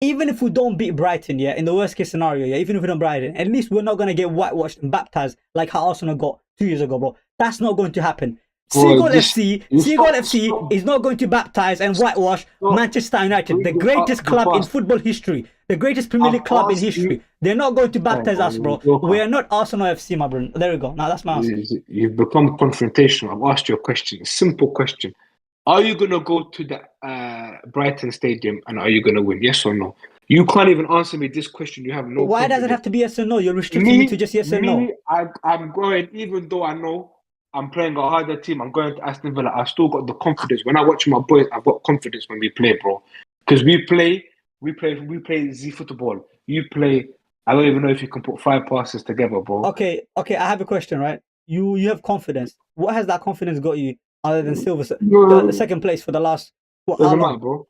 Speaker 1: Even if we don't beat Brighton, yeah, in the worst case scenario, yeah, even if we don't Brighton, at least we're not gonna get whitewashed and baptized like how Arsenal got 2 years ago, bro. That's not going to happen.
Speaker 2: Bro, this you
Speaker 1: Seagull
Speaker 2: stop
Speaker 1: FC is not going to baptize and whitewash
Speaker 2: stop
Speaker 1: Manchester United, the
Speaker 2: bringing up
Speaker 1: greatest
Speaker 2: the
Speaker 1: club in
Speaker 2: past.
Speaker 1: football history, the greatest Premier
Speaker 2: I've
Speaker 1: League club in
Speaker 2: asked you.
Speaker 1: history. They're not going to
Speaker 2: Oh,
Speaker 1: baptize
Speaker 2: bro,
Speaker 1: us,
Speaker 2: you're a
Speaker 1: bro. We
Speaker 2: joker.
Speaker 1: are not Arsenal FC, my bro. There we go. Now that's my answer.
Speaker 2: You've become confrontational. I've asked you a question, a simple question. Are you gonna go to the Brighton Stadium and are you gonna win? Yes or no? You can't even answer me this question. You have no
Speaker 1: Why does it
Speaker 2: confidence.
Speaker 1: have to be yes or no? You're restricting me to just yes or no.
Speaker 2: I'm going, even though I know I'm playing a harder team, I'm going to Aston Villa. I've still got the confidence. When I watch my boys, I've got confidence when we play, bro. Because we play Z football. You play, I don't even know if you can put 5 passes together, bro.
Speaker 1: Okay. I have a question, right? You have confidence. What has that confidence got you other than silver, the
Speaker 2: No,
Speaker 1: second place for the last how
Speaker 2: doesn't matter,
Speaker 1: long?
Speaker 2: bro.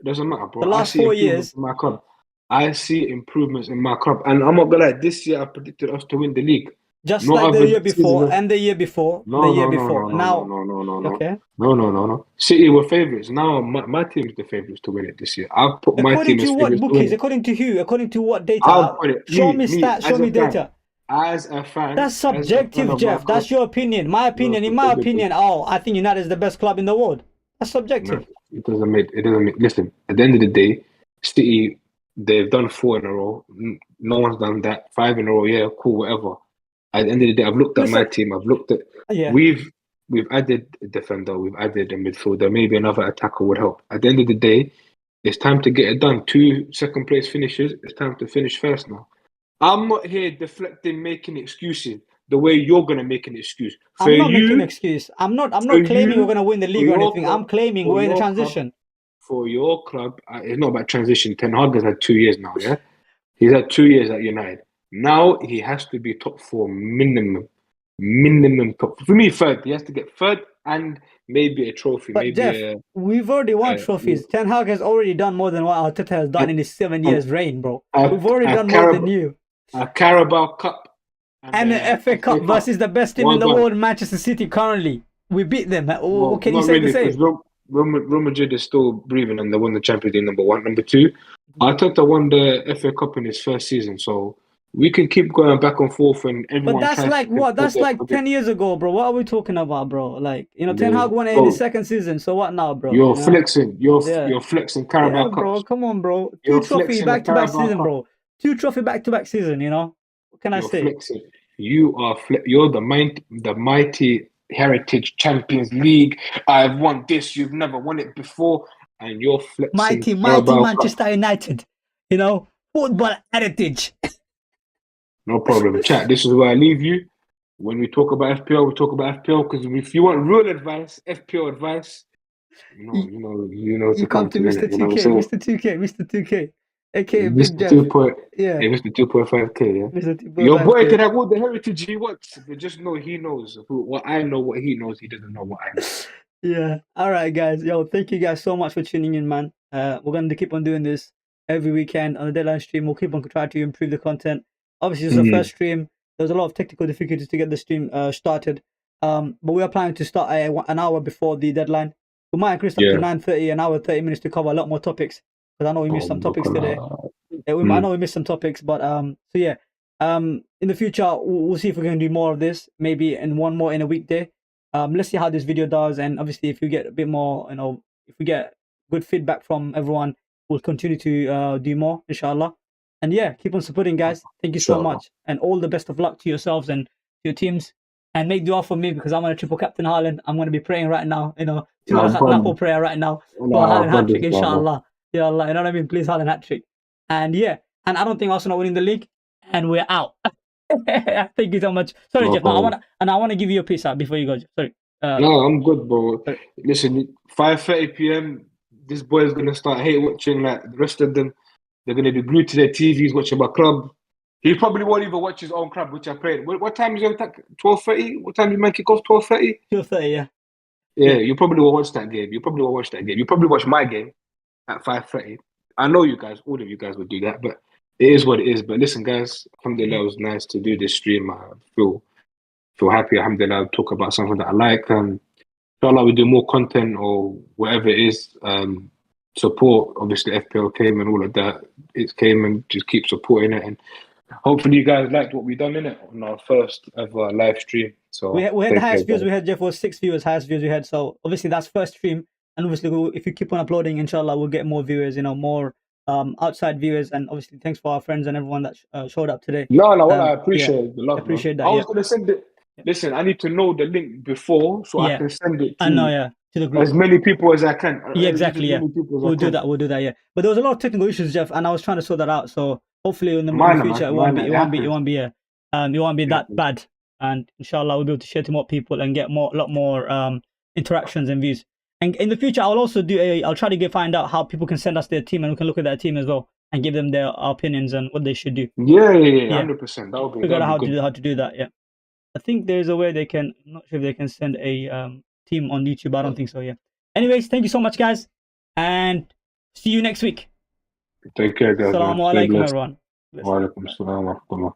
Speaker 2: It doesn't matter,
Speaker 1: The
Speaker 2: bro. I
Speaker 1: last
Speaker 2: see
Speaker 1: 4 years,
Speaker 2: improvements in my club. I see improvements in my club. And I'm not gonna lie, this year I predicted us to win the league.
Speaker 1: just
Speaker 2: No
Speaker 1: like the
Speaker 2: other
Speaker 1: year before
Speaker 2: season.
Speaker 1: and the year before, the
Speaker 2: No,
Speaker 1: year
Speaker 2: no, no,
Speaker 1: before.
Speaker 2: no, no, no,
Speaker 1: Now,
Speaker 2: no, no, no, no.
Speaker 1: okay.
Speaker 2: No, no, no, no. City were favourites. Now my team's the favourites to win it this year. I've put my
Speaker 1: According
Speaker 2: team
Speaker 1: to
Speaker 2: as
Speaker 1: what
Speaker 2: favourites to win
Speaker 1: bookies?
Speaker 2: it.
Speaker 1: According to who? According to what data?
Speaker 2: I've put it.
Speaker 1: Show me
Speaker 2: Me,
Speaker 1: stats. Show
Speaker 2: as a
Speaker 1: me
Speaker 2: fan,
Speaker 1: data. That's
Speaker 2: as a fan
Speaker 1: subjective,
Speaker 2: of my
Speaker 1: Jeff. That's
Speaker 2: club.
Speaker 1: your opinion. My
Speaker 2: No,
Speaker 1: opinion. In my opinion, oh, I think United is the best club in the world. That's
Speaker 2: no,
Speaker 1: subjective.
Speaker 2: it doesn't make. Listen, at the end of the day, City they've done 4 in a row. No one's done that. 5 in a row. Yeah, cool, whatever. At the end of the day, I've looked at my
Speaker 1: Listen,
Speaker 2: team. I've looked at
Speaker 1: yeah.
Speaker 2: we've we've added a defender. We've added a midfielder. Maybe another attacker would help. At the end of the day. It's time to get it done. 2 second place finishes. It's time to finish first now. I'm not here deflecting, making excuses the way you're gonna make an excuse.
Speaker 1: I'm not making an excuse. I'm
Speaker 2: For
Speaker 1: not claiming we're
Speaker 2: you,
Speaker 1: gonna win the
Speaker 2: for
Speaker 1: league or
Speaker 2: your
Speaker 1: anything.
Speaker 2: club,
Speaker 1: I'm claiming
Speaker 2: for
Speaker 1: we're in the
Speaker 2: your club,
Speaker 1: transition.
Speaker 2: for your club. It's not about transition. Ten Hag has had 2 years now. Yeah, he's had 2 years at United. Now he has to be top 4 minimum, minimum top. For me, third. He has to get third and maybe a trophy,
Speaker 1: But
Speaker 2: maybe
Speaker 1: Jeff, we've already won
Speaker 2: a
Speaker 1: trophies. Ten Hag has already done more than what Arteta has done in his 7
Speaker 2: a,
Speaker 1: years reign, bro.
Speaker 2: a,
Speaker 1: We've already
Speaker 2: a,
Speaker 1: done more than
Speaker 2: Carab-
Speaker 1: you.
Speaker 2: a Carabao Cup and
Speaker 1: And the
Speaker 2: a
Speaker 1: FA
Speaker 2: FA
Speaker 1: Cup
Speaker 2: Cup.
Speaker 1: versus the best team in
Speaker 2: Well
Speaker 1: the
Speaker 2: done.
Speaker 1: world, Manchester City, currently. We beat them. What
Speaker 2: Well,
Speaker 1: can you
Speaker 2: not
Speaker 1: say the
Speaker 2: really, because
Speaker 1: same?
Speaker 2: Real Madrid is still breathing and they won the Champions League number one. Number two, Arteta won the FA Cup in his first season, so we can keep going back and forth and
Speaker 1: But
Speaker 2: everyone
Speaker 1: that's
Speaker 2: tries
Speaker 1: like
Speaker 2: to
Speaker 1: what?
Speaker 2: put
Speaker 1: That's
Speaker 2: their
Speaker 1: like 10 years ago, bro. What are we talking about, bro? Like, Ten Hag won it in his
Speaker 2: bro,
Speaker 1: second season. So what now, bro?
Speaker 2: you're flexing.
Speaker 1: Yeah.
Speaker 2: You're flexing
Speaker 1: Yeah,
Speaker 2: Carabao
Speaker 1: bro.
Speaker 2: Cups.
Speaker 1: Come on, bro. Two
Speaker 2: You're
Speaker 1: trophy
Speaker 2: flexing the
Speaker 1: back-to-back
Speaker 2: Carabao
Speaker 1: season,
Speaker 2: Cup.
Speaker 1: bro. Two trophy back-to-back season, What can I
Speaker 2: You're
Speaker 1: say?
Speaker 2: flexing. You're the mighty Heritage Champions League. I've won this. You've never won it before, and you're flexing
Speaker 1: Mighty
Speaker 2: Carabao Cup.
Speaker 1: Manchester United. Football heritage.
Speaker 2: No problem. Chat. This is where I leave you. When we talk about FPL, we talk about FPL because if you want real advice, FPL advice, you know
Speaker 1: You
Speaker 2: to
Speaker 1: come
Speaker 2: come
Speaker 1: to
Speaker 2: to,
Speaker 1: Mr.
Speaker 2: innit? You know what I'm
Speaker 1: 2K,
Speaker 2: saying?
Speaker 1: Mr. 2K, Mr. 2K, aka Big
Speaker 2: Mr.
Speaker 1: Jeff.
Speaker 2: 2 point,
Speaker 1: Yeah,
Speaker 2: hey, Mr. 2.5K, yeah.
Speaker 1: Mr.
Speaker 2: Your boy
Speaker 1: 2.5K.
Speaker 2: can have all the heritage he wants, but just know he knows what I know, what he knows. He doesn't know what I know.
Speaker 1: Yeah. All right, guys. Yo, thank you guys so much for tuning in, man. We're going to keep on doing this every weekend on the deadline stream. We'll keep on trying to improve the content. Obviously, it's the first stream. There's a lot of technical difficulties to get the stream started. But we are planning to start an hour before the deadline. We might increase up to
Speaker 2: Yeah.
Speaker 1: 9:30, an hour 30 minutes to cover a lot more topics. Because I know we missed some topics today. I know we missed some topics, but so yeah. In the future, we'll see if we're going to do more of this. Maybe in one more in a weekday. Let's see how this video does, and obviously, if we get a bit more, if we get good feedback from everyone, we'll continue to do more, inshallah. And yeah, keep on supporting, guys. Thank you so much, and all the best of luck to yourselves and your teams. And make dua for me because I'm on a triple captain Haaland. I'm going to be praying right now, two Rakho prayer right now for Haaland hat trick, inshallah. Ya Allah, you know what I mean? Please Haaland hat trick. And yeah, and I don't think Arsenal winning the league, and we're out. Thank you so much. Sorry, Jeff. No, I want to give you a peace out before you go, Jeff. Sorry.
Speaker 2: No, I'm good, bro.
Speaker 1: Sorry.
Speaker 2: Listen, 5:30 p.m. This boy's gonna start hate watching like the rest of them. They're gonna be glued to their TVs watching my club. He probably won't even watch his own club, which I pray. What time is it? 12:30? What time do you make it off? 12:30?
Speaker 1: 12:30, yeah.
Speaker 2: Yeah, you probably will watch that game. You probably will watch that game. You probably watch my game at 5:30. I know you guys, all of you guys would do that, but it is what it is. But listen, guys, alhamdulillah, it was nice to do this stream. I feel happy, alhamdulillah, talk about something that I like. Inshallah, we do more content or whatever it is. Support, obviously, FPL Cayman, all of that. It's Cayman, just keep supporting it. And hopefully you guys liked what we done in it on our first ever live stream. So
Speaker 1: we had the highest views we had, Jeff, was 6 viewers, highest views we had. So obviously that's first stream. And obviously if you keep on uploading, inshallah, we'll get more viewers, more outside viewers. And obviously thanks for our friends and everyone that showed up today.
Speaker 2: No, I appreciate the love,
Speaker 1: appreciate
Speaker 2: man.
Speaker 1: that.
Speaker 2: I was going to send it. Listen, I need to know the link before so I can send it to
Speaker 1: the group.
Speaker 2: As many people as I can.
Speaker 1: Yeah, exactly. Yeah, we'll do that. Yeah, but there was a lot of technical issues, Jeff, and I was trying to sort that out. So hopefully in the future it won't be that bad, and inshallah we'll be able to share to more people and get a lot more interactions and views. And in the future, I'll also I'll try to find out how people can send us their team, and we can look at their team as well and give them their opinions on what they should do.
Speaker 2: Yeah, 100%. That would be
Speaker 1: figure out how to do that. Yeah, I think there's a way they can. I'm not sure if they can send a team on YouTube. I don't think so. Yeah. Anyways, thank you so much, guys, and see you next week.
Speaker 2: Take care, guys.
Speaker 1: Assalamu alaikum, everyone.
Speaker 2: Wa alaikum assalam wa rahmatullah.